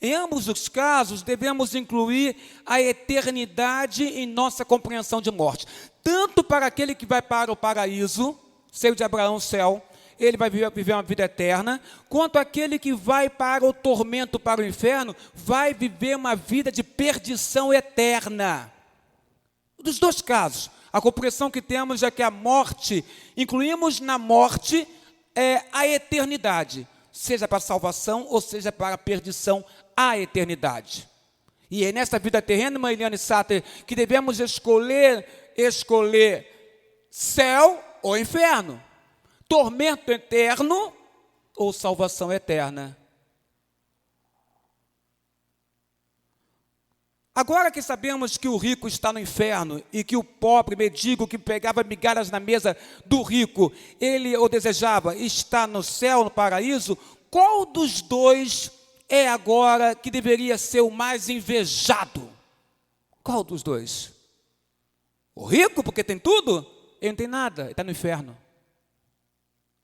Em ambos os casos, devemos incluir a eternidade em nossa compreensão de morte. Tanto para aquele que vai para o paraíso, seio de Abraão, céu, ele vai viver uma vida eterna, quanto aquele que vai para o tormento, para o inferno, vai viver uma vida de perdição eterna. Dos dois casos, A compreensão que temos é que a morte, incluímos na morte a eternidade, seja para a salvação ou seja para a perdição, a eternidade. E é nessa vida terrena, irmã Eliane Satter, que devemos escolher céu ou inferno, tormento eterno ou salvação eterna. Agora que sabemos que o rico está no inferno e que o pobre mendigo que pegava migalhas na mesa do rico, ele o desejava, está no céu, no paraíso, qual dos dois é agora que deveria ser o mais invejado? Qual dos dois? O rico, porque tem tudo? Ele não tem nada, ele está no inferno.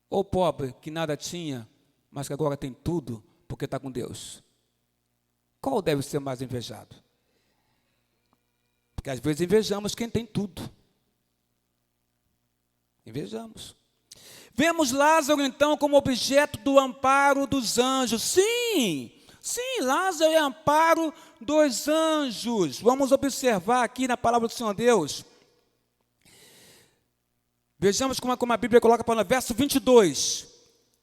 Ou o pobre, que nada tinha, mas que agora tem tudo, porque está com Deus. Qual deve ser mais invejado? Porque às vezes invejamos quem tem tudo. Invejamos. Vemos Lázaro, então, como objeto do amparo dos anjos. Sim, Lázaro é amparo dos anjos. Vamos observar aqui na palavra do Senhor Deus. Vejamos como a Bíblia coloca para nós, verso 22.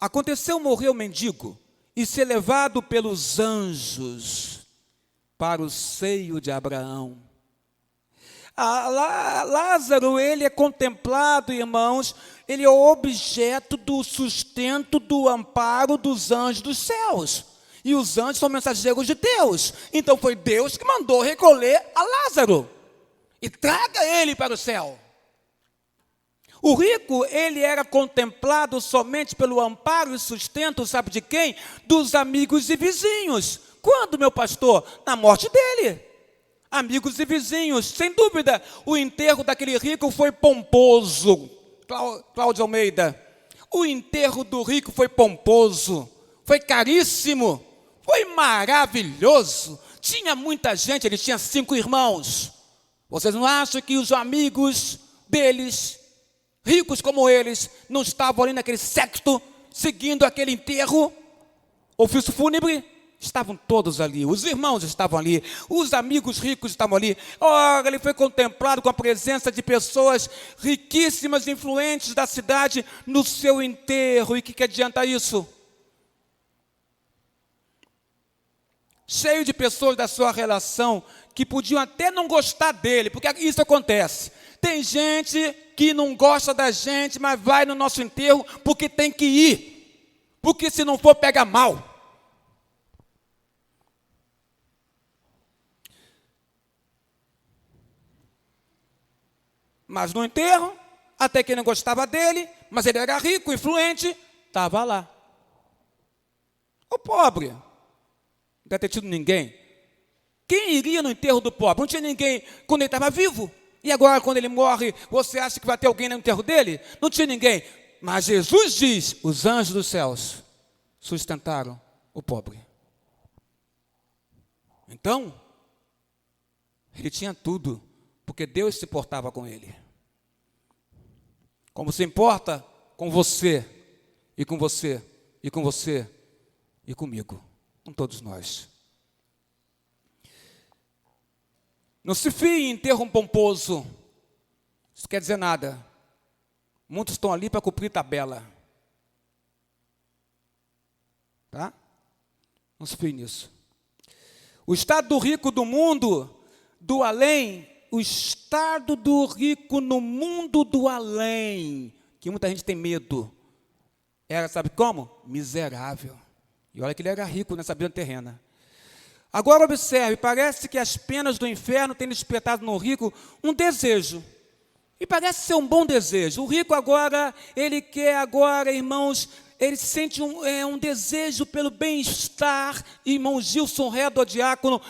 Aconteceu morrer o mendigo e ser levado pelos anjos para o seio de Abraão. Lázaro, ele é contemplado, irmãos, ele é o objeto do sustento, do amparo dos anjos dos céus. E os anjos são mensageiros de Deus. Então foi Deus que mandou recolher a Lázaro e traga ele para o céu. O rico, ele era contemplado somente pelo amparo e sustento, sabe de quem? Dos amigos e vizinhos. Quando, meu pastor? Na morte dele. Amigos e vizinhos, sem dúvida, o enterro daquele rico foi pomposo. Cláudio Almeida, o enterro do rico foi pomposo, foi caríssimo, foi maravilhoso. Tinha muita gente, ele tinha 5 irmãos. Vocês não acham que os amigos deles, ricos como eles, não estavam ali naquele séquito, seguindo aquele enterro, ofício fúnebre? Estavam todos ali, os irmãos estavam ali, os amigos ricos estavam ali. Ora, ele foi contemplado com a presença de pessoas riquíssimas, influentes da cidade no seu enterro. E que adianta isso? Cheio de pessoas da sua relação que podiam até não gostar dele, porque isso acontece. Tem gente que não gosta da gente, mas vai no nosso enterro porque tem que ir, porque se não for pega mal. Mas no enterro, até quem não gostava dele, mas ele era rico, influente, estava lá. O pobre, não deve ter tido ninguém. Quem iria no enterro do pobre? Não tinha ninguém quando ele estava vivo. E agora, quando ele morre, você acha que vai ter alguém no enterro dele? Não tinha ninguém. Mas Jesus diz, os anjos dos céus sustentaram o pobre. Então, ele tinha tudo, porque Deus se portava com ele. Como se importa com você, e com você, e com você, e comigo, com todos nós. Não se fie em enterro pomposo, isso quer dizer nada. Muitos estão ali para cumprir tabela. Tá? Não se fie nisso. O estado do rico do mundo, do além, o estado do rico no mundo do além, que muita gente tem medo, era, sabe como? Miserável. E olha que ele era rico nessa vida terrena. Agora observe, parece que as penas do inferno têm despertado no rico um desejo. E parece ser um bom desejo. O rico agora, ele quer agora, irmãos, ele sente um desejo pelo bem-estar, irmão Gilson Redo, diácono,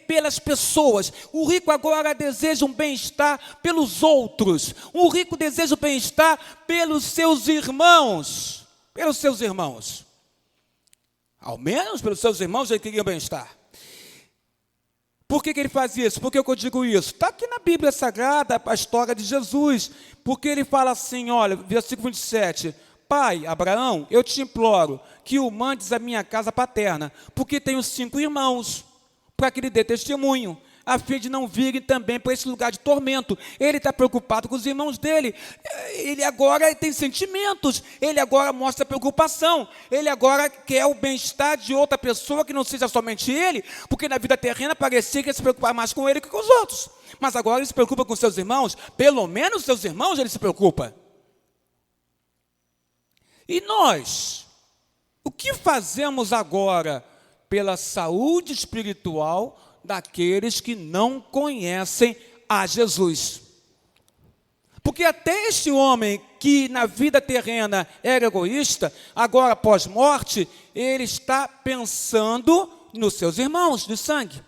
pelas pessoas. O rico agora deseja um bem-estar pelos outros. O rico deseja o bem-estar pelos seus irmãos. Pelos seus irmãos. Ao menos pelos seus irmãos ele queria bem-estar. Por que ele faz isso? Por que eu digo isso? Está aqui na Bíblia Sagrada a história de Jesus. Porque ele fala assim, olha, versículo 27... Pai, Abraão, eu te imploro que o mandes à minha casa paterna, porque tenho 5 irmãos, para que lhe dê testemunho, a fim de não virem também para esse lugar de tormento. Ele está preocupado com os irmãos dele. Ele agora tem sentimentos, ele agora mostra preocupação, ele agora quer o bem-estar de outra pessoa que não seja somente ele, porque na vida terrena parecia que ele se preocupava mais com ele que com os outros. Mas agora ele se preocupa com seus irmãos, pelo menos seus irmãos ele se preocupa. E nós, o que fazemos agora pela saúde espiritual daqueles que não conhecem a Jesus? Porque até este homem que na vida terrena era egoísta, agora pós-morte, ele está pensando nos seus irmãos de sangue.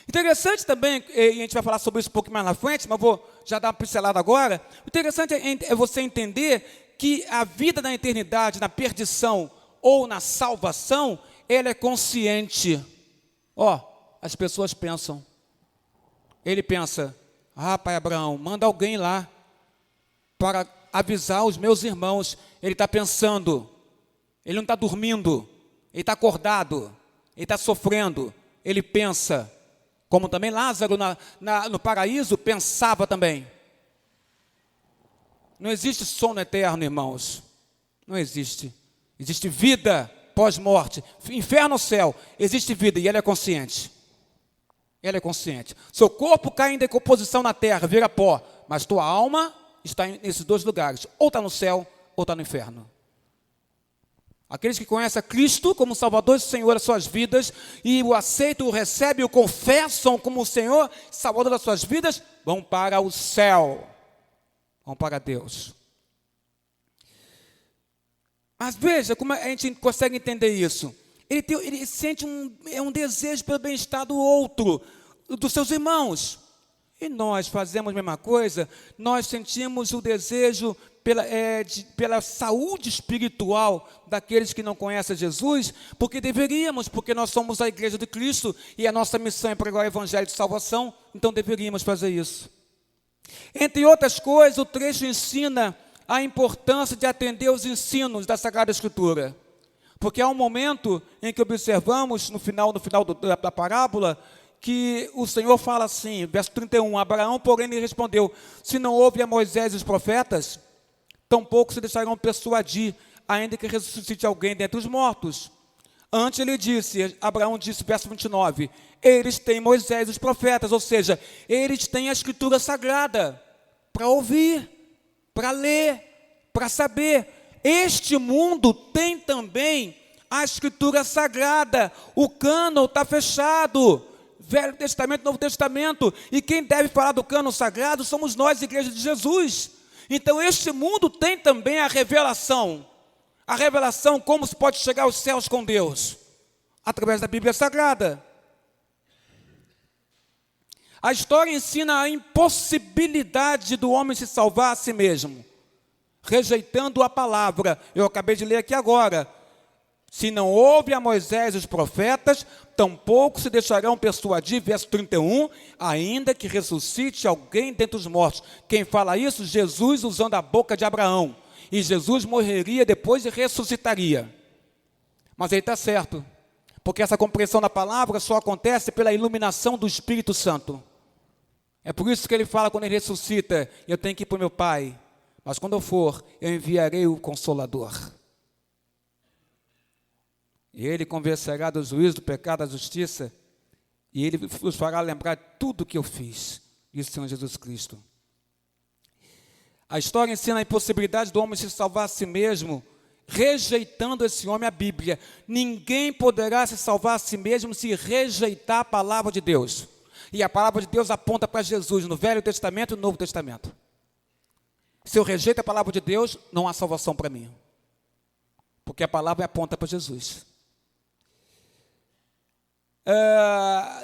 Interessante também, e a gente vai falar sobre isso um pouco mais na frente, mas vou já dar uma pincelada agora. O interessante é você entender que a vida na eternidade, na perdição ou na salvação, ela é consciente. As pessoas pensam. Ele pensa, pai Abraão, manda alguém lá para avisar os meus irmãos. Ele está pensando, ele não está dormindo, ele está acordado, ele está sofrendo, ele pensa. Como também Lázaro no paraíso pensava também. Não existe sono eterno, irmãos. Não existe. Existe vida pós-morte. Inferno ou céu. Existe vida e ela é consciente. Ela é consciente. Seu corpo cai em decomposição na terra, vira pó. Mas tua alma está nesses dois lugares. Ou está no céu, ou está no inferno. Aqueles que conhecem a Cristo como Salvador e Senhor das suas vidas, e o aceitam, o recebem, o confessam como o Senhor e Salvador das suas vidas, vão para o céu, vão para Deus. Mas veja como a gente consegue entender isso. Ele sente um desejo pelo bem-estar do outro, dos seus irmãos. E nós fazemos a mesma coisa, nós sentimos o desejo pela saúde espiritual daqueles que não conhecem Jesus, porque deveríamos, porque nós somos a igreja de Cristo e a nossa missão é pregar o evangelho de salvação, então deveríamos fazer isso. Entre outras coisas, o trecho ensina a importância de atender os ensinos da Sagrada Escritura, porque há um momento em que observamos no final da parábola, que o Senhor fala assim, verso 31, Abraão, porém, lhe respondeu, se não houve a Moisés e os profetas, tampouco se deixarão persuadir, ainda que ressuscite alguém dentre os mortos. Antes ele disse, Abraão disse, verso 29, eles têm Moisés e os profetas, ou seja, eles têm a Escritura Sagrada, para ouvir, para ler, para saber. Este mundo tem também a Escritura Sagrada, o cânon está fechado, Velho Testamento, Novo Testamento, e quem deve falar do cânon sagrado somos nós, Igreja de Jesus. Então este mundo tem também a revelação como se pode chegar aos céus com Deus, através da Bíblia Sagrada. A história ensina a impossibilidade do homem se salvar a si mesmo, rejeitando a palavra. Eu acabei de ler aqui agora. Se não houve a Moisés e os profetas, tampouco se deixarão persuadir, verso 31, ainda que ressuscite alguém dentre os mortos. Quem fala isso? Jesus, usando a boca de Abraão. E Jesus morreria depois e ressuscitaria. Mas ele está certo, porque essa compreensão da palavra só acontece pela iluminação do Espírito Santo. É por isso que ele fala quando ele ressuscita, eu tenho que ir para o meu Pai, mas quando eu for, eu enviarei o Consolador. E ele convencerá do juízo, do pecado, da justiça, e ele os fará lembrar tudo o que eu fiz, diz o Senhor Jesus Cristo. A história ensina a impossibilidade do homem se salvar a si mesmo, rejeitando esse homem a Bíblia. Ninguém poderá se salvar a si mesmo se rejeitar a palavra de Deus. E a palavra de Deus aponta para Jesus, no Velho Testamento e no Novo Testamento. Se eu rejeito a palavra de Deus, não há salvação para mim, porque a palavra aponta para Jesus.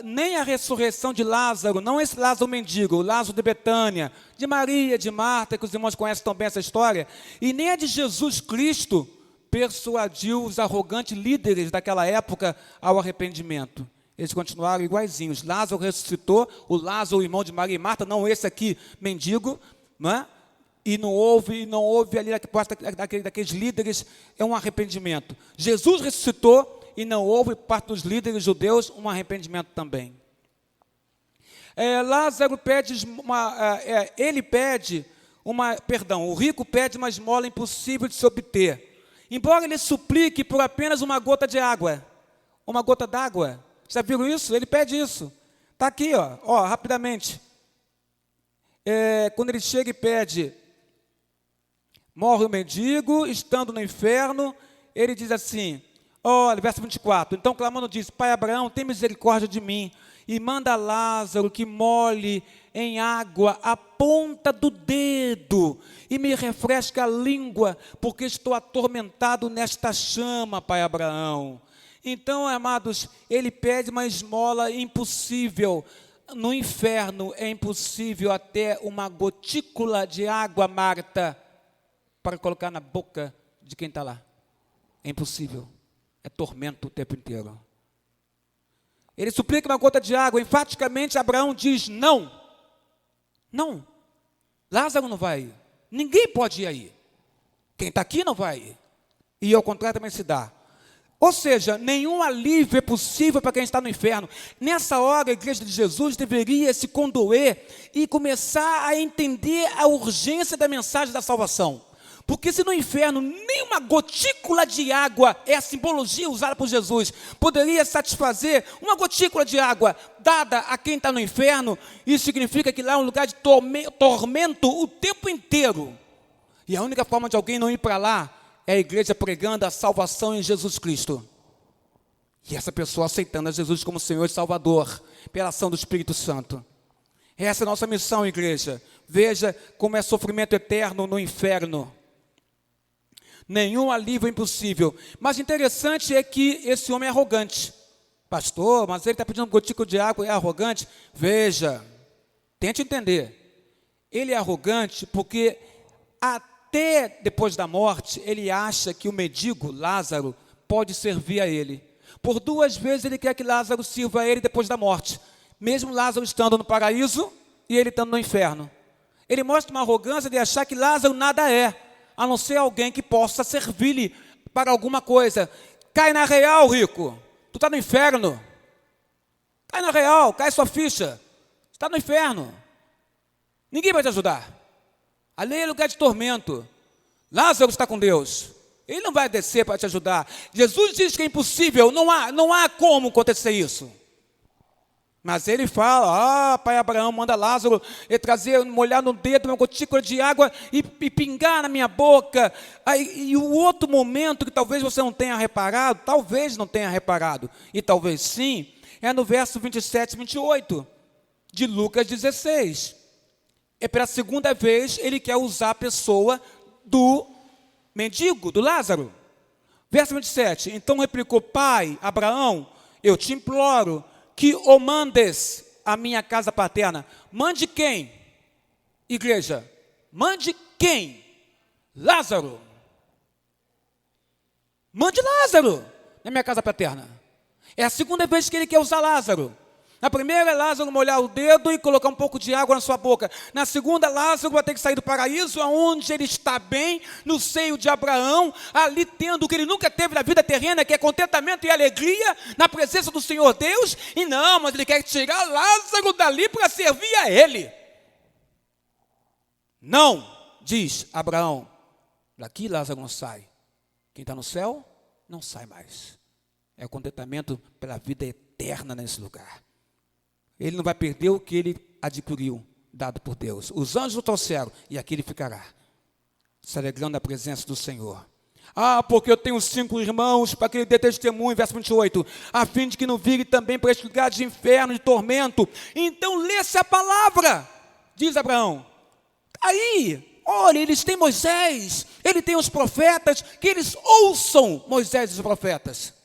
Nem a ressurreição de Lázaro, não esse Lázaro mendigo, o Lázaro de Betânia, de Maria, de Marta, que os irmãos conhecem tão bem essa história, e nem a de Jesus Cristo persuadiu os arrogantes líderes daquela época ao arrependimento. Eles continuaram iguaizinhos. Lázaro ressuscitou, o Lázaro, o irmão de Maria e Marta, não esse aqui, mendigo, não é? E não houve ali daqueles líderes um arrependimento. Jesus ressuscitou, e não houve parte dos líderes judeus um arrependimento também. Lázaro pede o rico pede uma esmola impossível de se obter. Embora ele suplique por apenas uma gota de água, uma gota d'água. Já viram isso? Ele pede isso. Está aqui, rapidamente. Quando ele chega e pede, morre o mendigo, estando no inferno, ele diz assim, olha, verso 24, então clamando diz, Pai Abraão, tem misericórdia de mim, e manda Lázaro que molhe em água a ponta do dedo, e me refresque a língua, porque estou atormentado nesta chama, Pai Abraão. Então, amados, ele pede uma esmola impossível. No inferno é impossível até uma gotícula de água, Marta, para colocar na boca de quem está lá. É impossível. É tormento o tempo inteiro. Ele suplica uma gota de água. Enfaticamente, Abraão diz não. Não. Lázaro não vai ir. Ninguém pode ir aí. Quem está aqui não vai ir. E ao contrário também se dá. Ou seja, nenhum alívio é possível para quem está no inferno. Nessa hora, a igreja de Jesus deveria se condoer e começar a entender a urgência da mensagem da salvação. Porque se no inferno nem uma gotícula de água é a simbologia usada por Jesus, poderia satisfazer uma gotícula de água dada a quem está no inferno, isso significa que lá é um lugar de tormento o tempo inteiro. E a única forma de alguém não ir para lá é a igreja pregando a salvação em Jesus Cristo. E essa pessoa aceitando a Jesus como Senhor e Salvador, pela ação do Espírito Santo. Essa é a nossa missão, igreja. Veja como é sofrimento eterno no inferno. Nenhum alívio é impossível. Mas interessante é que esse homem é arrogante. Pastor, mas ele está pedindo um gotico de água e é arrogante? Veja, tente entender. Ele é arrogante porque até depois da morte, ele acha que o mendigo, Lázaro, pode servir a ele. Por 2 vezes ele quer que Lázaro sirva a ele depois da morte. Mesmo Lázaro estando no paraíso e ele estando no inferno. Ele mostra uma arrogância de achar que Lázaro nada é, a não ser alguém que possa servir-lhe para alguma coisa. Cai na real, rico. Tu está no inferno. Cai na real, cai sua ficha. Está no inferno. Ninguém vai te ajudar. Ali é lugar de tormento. Lázaro está com Deus. Ele não vai descer para te ajudar. Jesus diz que é impossível, não há como acontecer isso. Mas ele fala, Pai Abraão, manda Lázaro molhar no dedo uma gotícula de água e pingar na minha boca. E o outro momento que talvez você não tenha reparado, e talvez sim, é no verso 27 e 28 de Lucas 16. É pela segunda vez ele quer usar a pessoa do mendigo, do Lázaro. Verso 27, então replicou, Pai, Abraão, eu te imploro que o mandes à minha casa paterna. Mande quem? Igreja, mande quem? Lázaro. Mande Lázaro na minha casa paterna. É a segunda vez que ele quer usar Lázaro. Na primeira, Lázaro molhar o dedo e colocar um pouco de água na sua boca. Na segunda, Lázaro vai ter que sair do paraíso, onde ele está bem, no seio de Abraão, ali tendo o que ele nunca teve na vida terrena, que é contentamento e alegria, na presença do Senhor Deus. E não, mas ele quer tirar Lázaro dali para servir a ele. Não, diz Abraão, daqui Lázaro não sai. Quem está no céu, não sai mais. É o contentamento pela vida eterna nesse lugar. Ele não vai perder o que ele adquiriu, dado por Deus. Os anjos o trouxeram, e aqui ele ficará, se alegrando na presença do Senhor. Porque eu tenho 5 irmãos, para que ele dê testemunho, verso 28, a fim de que não vire também para este lugar de inferno, de tormento. Então lê-se a palavra, diz Abraão. Aí, olha, eles têm Moisés, ele tem os profetas, que eles ouçam Moisés e os profetas.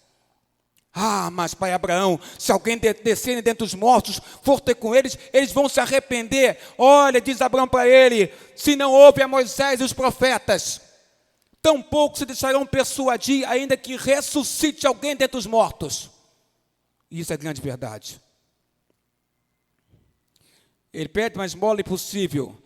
Mas Pai Abraão, se alguém descer dentre os mortos, for ter com eles, eles vão se arrepender. Olha, diz Abraão para ele, se não houve a Moisés e os profetas, tampouco se deixarão persuadir, ainda que ressuscite alguém dentre os mortos. Isso é grande verdade. Ele pede uma esmola impossível.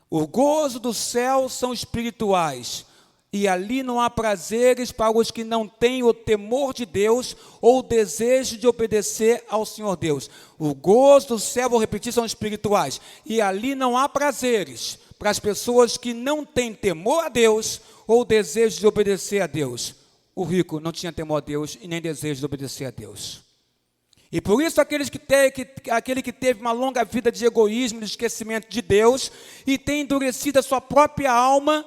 O gozo do céu são espirituais. e ali não há prazeres para os que não têm o temor de Deus ou o desejo de obedecer ao Senhor Deus. O gozo do céu, vou repetir, são espirituais. E ali não há prazeres para as pessoas que não têm temor a Deus ou desejo de obedecer a Deus. O rico não tinha temor a Deus e nem desejo de obedecer a Deus. E por isso aquele que teve uma longa vida de egoísmo, de esquecimento de Deus e tem endurecido a sua própria alma,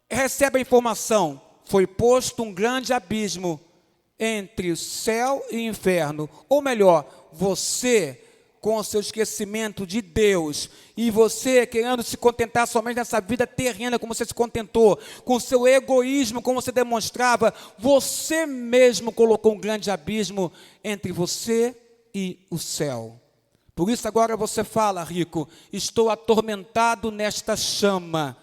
recebe a informação: foi posto um grande abismo entre o céu e o inferno. Ou melhor, você, com o seu esquecimento de Deus, e você querendo se contentar somente nessa vida terrena, como você se contentou, com o seu egoísmo, como você demonstrava, você mesmo colocou um grande abismo entre você e o céu. Por isso agora você fala, rico: estou atormentado nesta chama.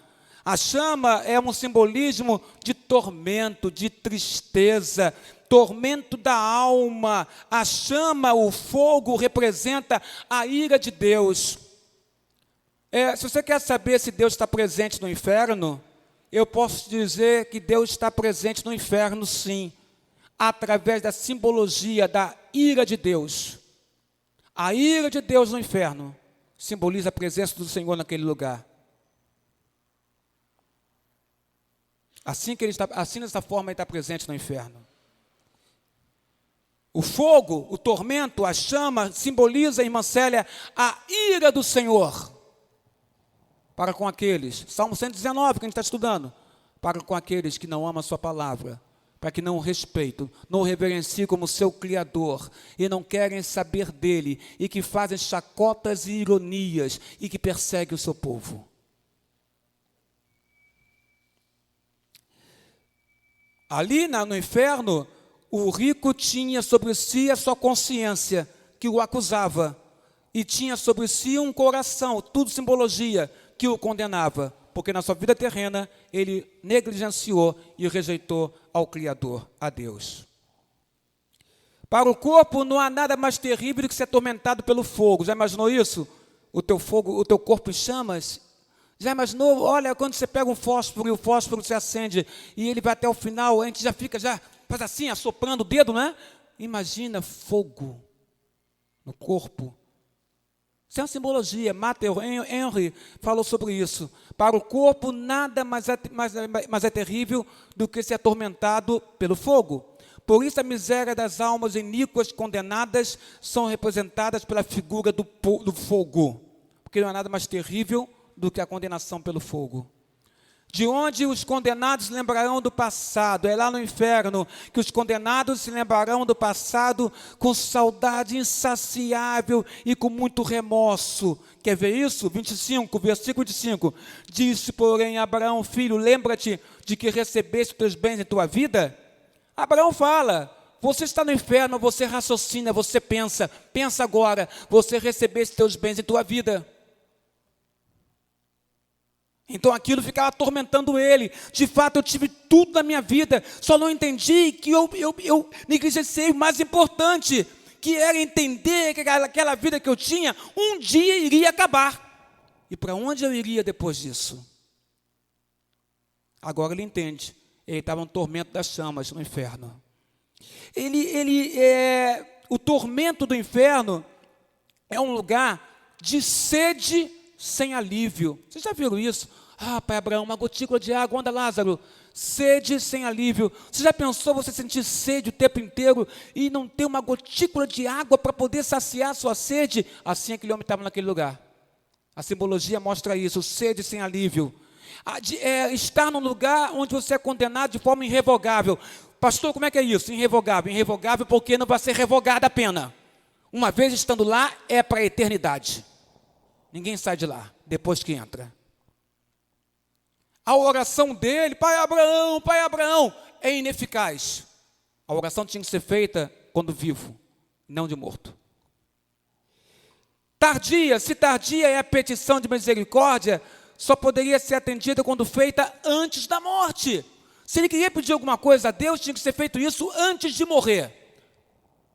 A chama é um simbolismo de tormento, de tristeza, tormento da alma. A chama, o fogo, representa a ira de Deus. Se você quer saber se Deus está presente no inferno, eu posso dizer que Deus está presente no inferno, sim, através da simbologia da ira de Deus. A ira de Deus no inferno simboliza a presença do Senhor naquele lugar. Assim dessa forma ele está presente no inferno. O fogo, o tormento, a chama, simboliza, irmã Célia, a ira do Senhor para com aqueles, Salmo 119 que a gente está estudando, para com aqueles que não amam a sua palavra, para que não o respeitam, não o reverenciam como seu Criador, e não querem saber dele, e que fazem chacotas e ironias, e que perseguem o seu povo. Ali no inferno, o rico tinha sobre si a sua consciência, que o acusava, e tinha sobre si um coração, tudo simbologia, que o condenava, porque na sua vida terrena, ele negligenciou e rejeitou ao Criador, a Deus. Para o corpo não há nada mais terrível do que ser atormentado pelo fogo. Já imaginou isso? O teu corpo em chamas? Já imaginou? Olha, quando você pega um fósforo e o fósforo se acende e ele vai até o final, a gente já faz assim, assoprando o dedo, né? Imagina fogo no corpo. Isso é uma simbologia. Matthew Henry falou sobre isso. Para o corpo, nada mais é terrível do que ser atormentado pelo fogo. Por isso a miséria das almas iníquas condenadas são representadas pela figura do fogo. Porque não há nada mais terrível do que a condenação pelo fogo. De onde os condenados se lembrarão do passado. É lá no inferno que os condenados se lembrarão do passado com saudade insaciável e com muito remorso. Quer ver isso? 25, versículo 25. Disse, porém, Abraão, filho, lembra-te de que recebeste teus bens em tua vida? Abraão fala, você está no inferno, você raciocina, você pensa agora, você recebeste teus bens em tua vida. Então aquilo ficava atormentando ele. De fato eu tive tudo na minha vida, só não entendi que eu negligenciei o mais importante, que era entender que aquela vida que eu tinha, um dia iria acabar. E para onde eu iria depois disso? Agora ele entende. Ele estava no tormento das chamas no inferno. O tormento do inferno é um lugar de sede sem alívio. Vocês já viram isso? Pai Abraão, uma gotícula de água, anda Lázaro, sede sem alívio. Você já pensou você sentir sede o tempo inteiro e não ter uma gotícula de água para poder saciar a sua sede? Assim aquele homem estava naquele lugar. A simbologia mostra isso, sede sem alívio. Estar num lugar onde você é condenado de forma irrevogável. Pastor, como é que é isso? Irrevogável. Irrevogável porque não vai ser revogada a pena. Uma vez estando lá, é para a eternidade. Ninguém sai de lá, depois que entra. A oração dele, Pai Abraão, é ineficaz. A oração tinha que ser feita quando vivo, não de morto. Se tardia é a petição de misericórdia, só poderia ser atendida quando feita antes da morte. Se ele queria pedir alguma coisa a Deus, tinha que ser feito isso antes de morrer.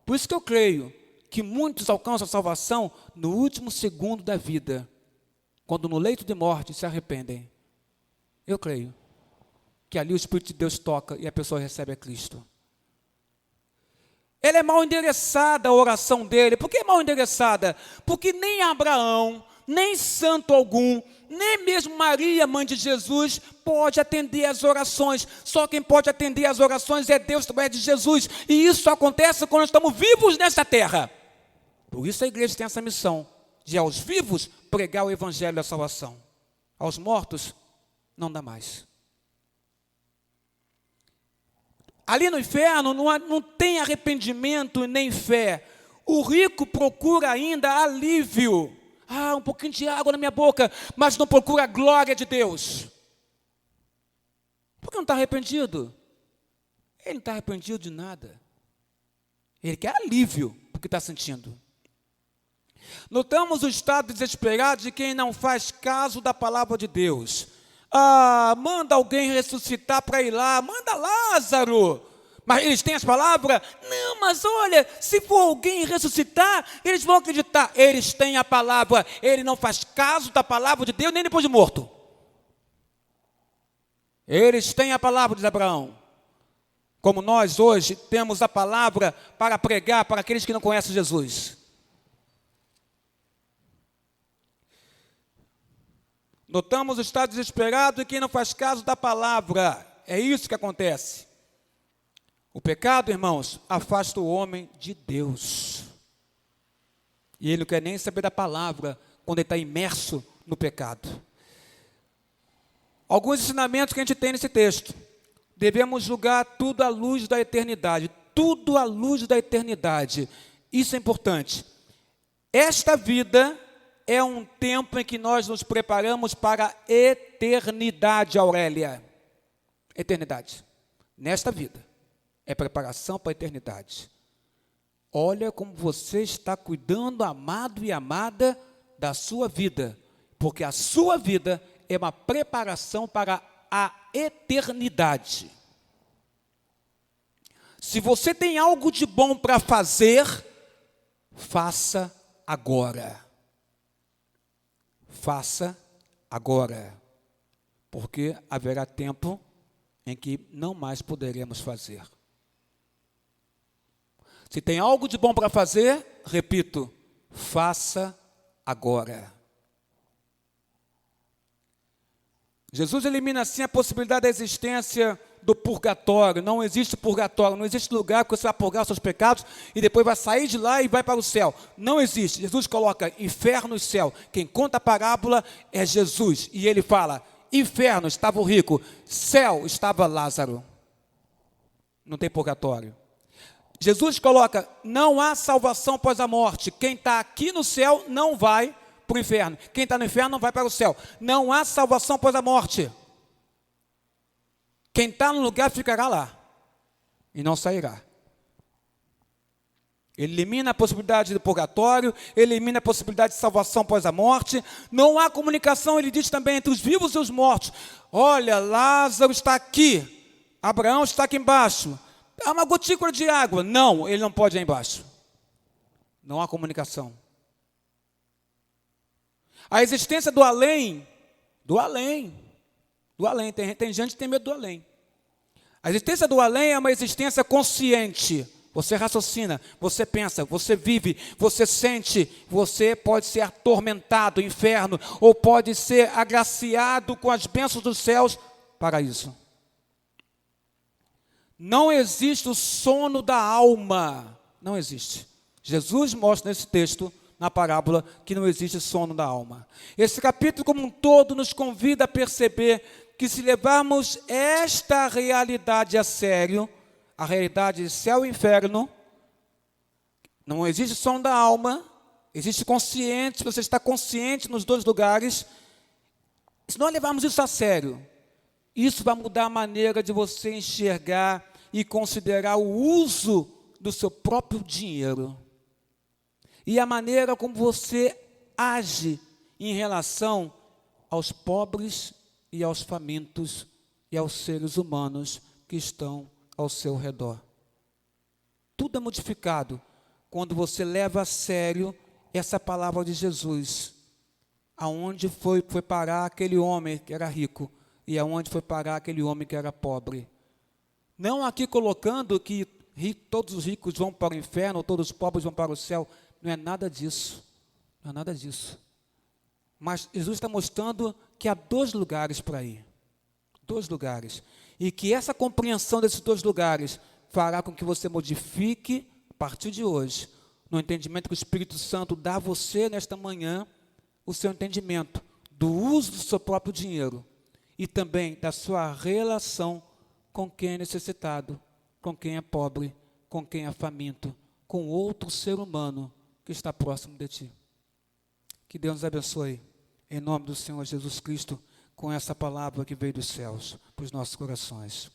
Por isso que eu creio que muitos alcançam a salvação no último segundo da vida, quando no leito de morte se arrependem. Eu creio. que ali o Espírito de Deus toca e a pessoa recebe a Cristo. Ela é mal endereçada a oração dele. Por que mal endereçada? Porque nem Abraão, nem santo algum, nem mesmo Maria, mãe de Jesus, pode atender às orações. Só quem pode atender às orações é Deus, através de Jesus. E isso acontece quando nós estamos vivos nesta terra. Por isso a igreja tem essa missão, de aos vivos pregar o evangelho da salvação. Aos mortos, não dá mais. Ali no inferno não tem arrependimento e nem fé. O rico procura ainda alívio. Um pouquinho de água na minha boca, mas não procura a glória de Deus. Por que não está arrependido? Ele não está arrependido de nada. Ele quer alívio para o que está sentindo. Notamos o estado desesperado de quem não faz caso da palavra de Deus. Manda alguém ressuscitar para ir lá, manda Lázaro. Mas eles têm as palavras? Não, mas olha, se for alguém ressuscitar, eles vão acreditar. Eles têm a palavra, ele não faz caso da palavra de Deus nem depois de morto. Eles têm a palavra, diz Abraão. Como nós hoje temos a palavra para pregar para aqueles que não conhecem Jesus. Notamos o estado desesperado de quem não faz caso da palavra. É isso que acontece. O pecado, irmãos, afasta o homem de Deus. E ele não quer nem saber da palavra quando ele está imerso no pecado. Alguns ensinamentos que a gente tem nesse texto. Devemos julgar tudo à luz da eternidade. Tudo à luz da eternidade. Isso é importante. Esta vida é um tempo em que nós nos preparamos para a eternidade, Aurélia. Eternidade. Nesta vida. É preparação para a eternidade. Olha como você está cuidando, amado e amada, da sua vida. Porque a sua vida é uma preparação para a eternidade. Se você tem algo de bom para fazer, faça agora. Faça agora, porque haverá tempo em que não mais poderemos fazer. Se tem algo de bom para fazer, repito, faça agora. Jesus elimina assim a possibilidade da existência do purgatório. Não existe purgatório, não existe lugar que você vai purgar os seus pecados e depois vai sair de lá e vai para o céu. Não existe. Jesus coloca inferno e céu. Quem conta a parábola é Jesus. E ele fala, inferno estava o rico, céu estava Lázaro. Não tem purgatório. Jesus coloca, não há salvação após a morte. Quem está aqui no céu não vai para o inferno. Quem está no inferno não vai para o céu. Não há salvação após a morte. Quem está no lugar ficará lá e não sairá. Ele elimina a possibilidade do purgatório, elimina a possibilidade de salvação após a morte. Não há comunicação, ele diz também, entre os vivos e os mortos. Olha, Lázaro está aqui, Abraão está aqui embaixo. Há uma gotícula de água. Não, ele não pode ir embaixo. Não há comunicação. A existência do além, tem gente que tem medo do além. A existência do além é uma existência consciente. Você raciocina, você pensa, você vive, você sente, você pode ser atormentado, inferno, ou pode ser agraciado com as bênçãos dos céus, paraíso. Não existe o sono da alma, não existe. Jesus mostra nesse texto, na parábola, que não existe sono da alma. Esse capítulo como um todo nos convida a perceber que se levarmos esta realidade a sério, a realidade de céu e inferno, não existe sono da alma, existe consciente, você está consciente nos dois lugares. Se nós levarmos isso a sério, isso vai mudar a maneira de você enxergar e considerar o uso do seu próprio dinheiro. E a maneira como você age em relação aos pobres e aos famintos e aos seres humanos que estão ao seu redor. Tudo é modificado quando você leva a sério essa palavra de Jesus. Aonde foi parar aquele homem que era rico? e aonde foi parar aquele homem que era pobre. Não aqui colocando que todos os ricos vão para o inferno, ou todos os pobres vão para o céu. Não é nada disso. Não é nada disso. Mas Jesus está mostrando que há 2 lugares para ir. 2 lugares. E que essa compreensão desses 2 lugares fará com que você modifique, a partir de hoje, no entendimento que o Espírito Santo dá a você nesta manhã, o seu entendimento do uso do seu próprio dinheiro e também da sua relação com quem é necessitado, com quem é pobre, com quem é faminto, com outro ser humano que está próximo de ti. Que Deus nos abençoe, em nome do Senhor Jesus Cristo, com essa palavra que veio dos céus para os nossos corações.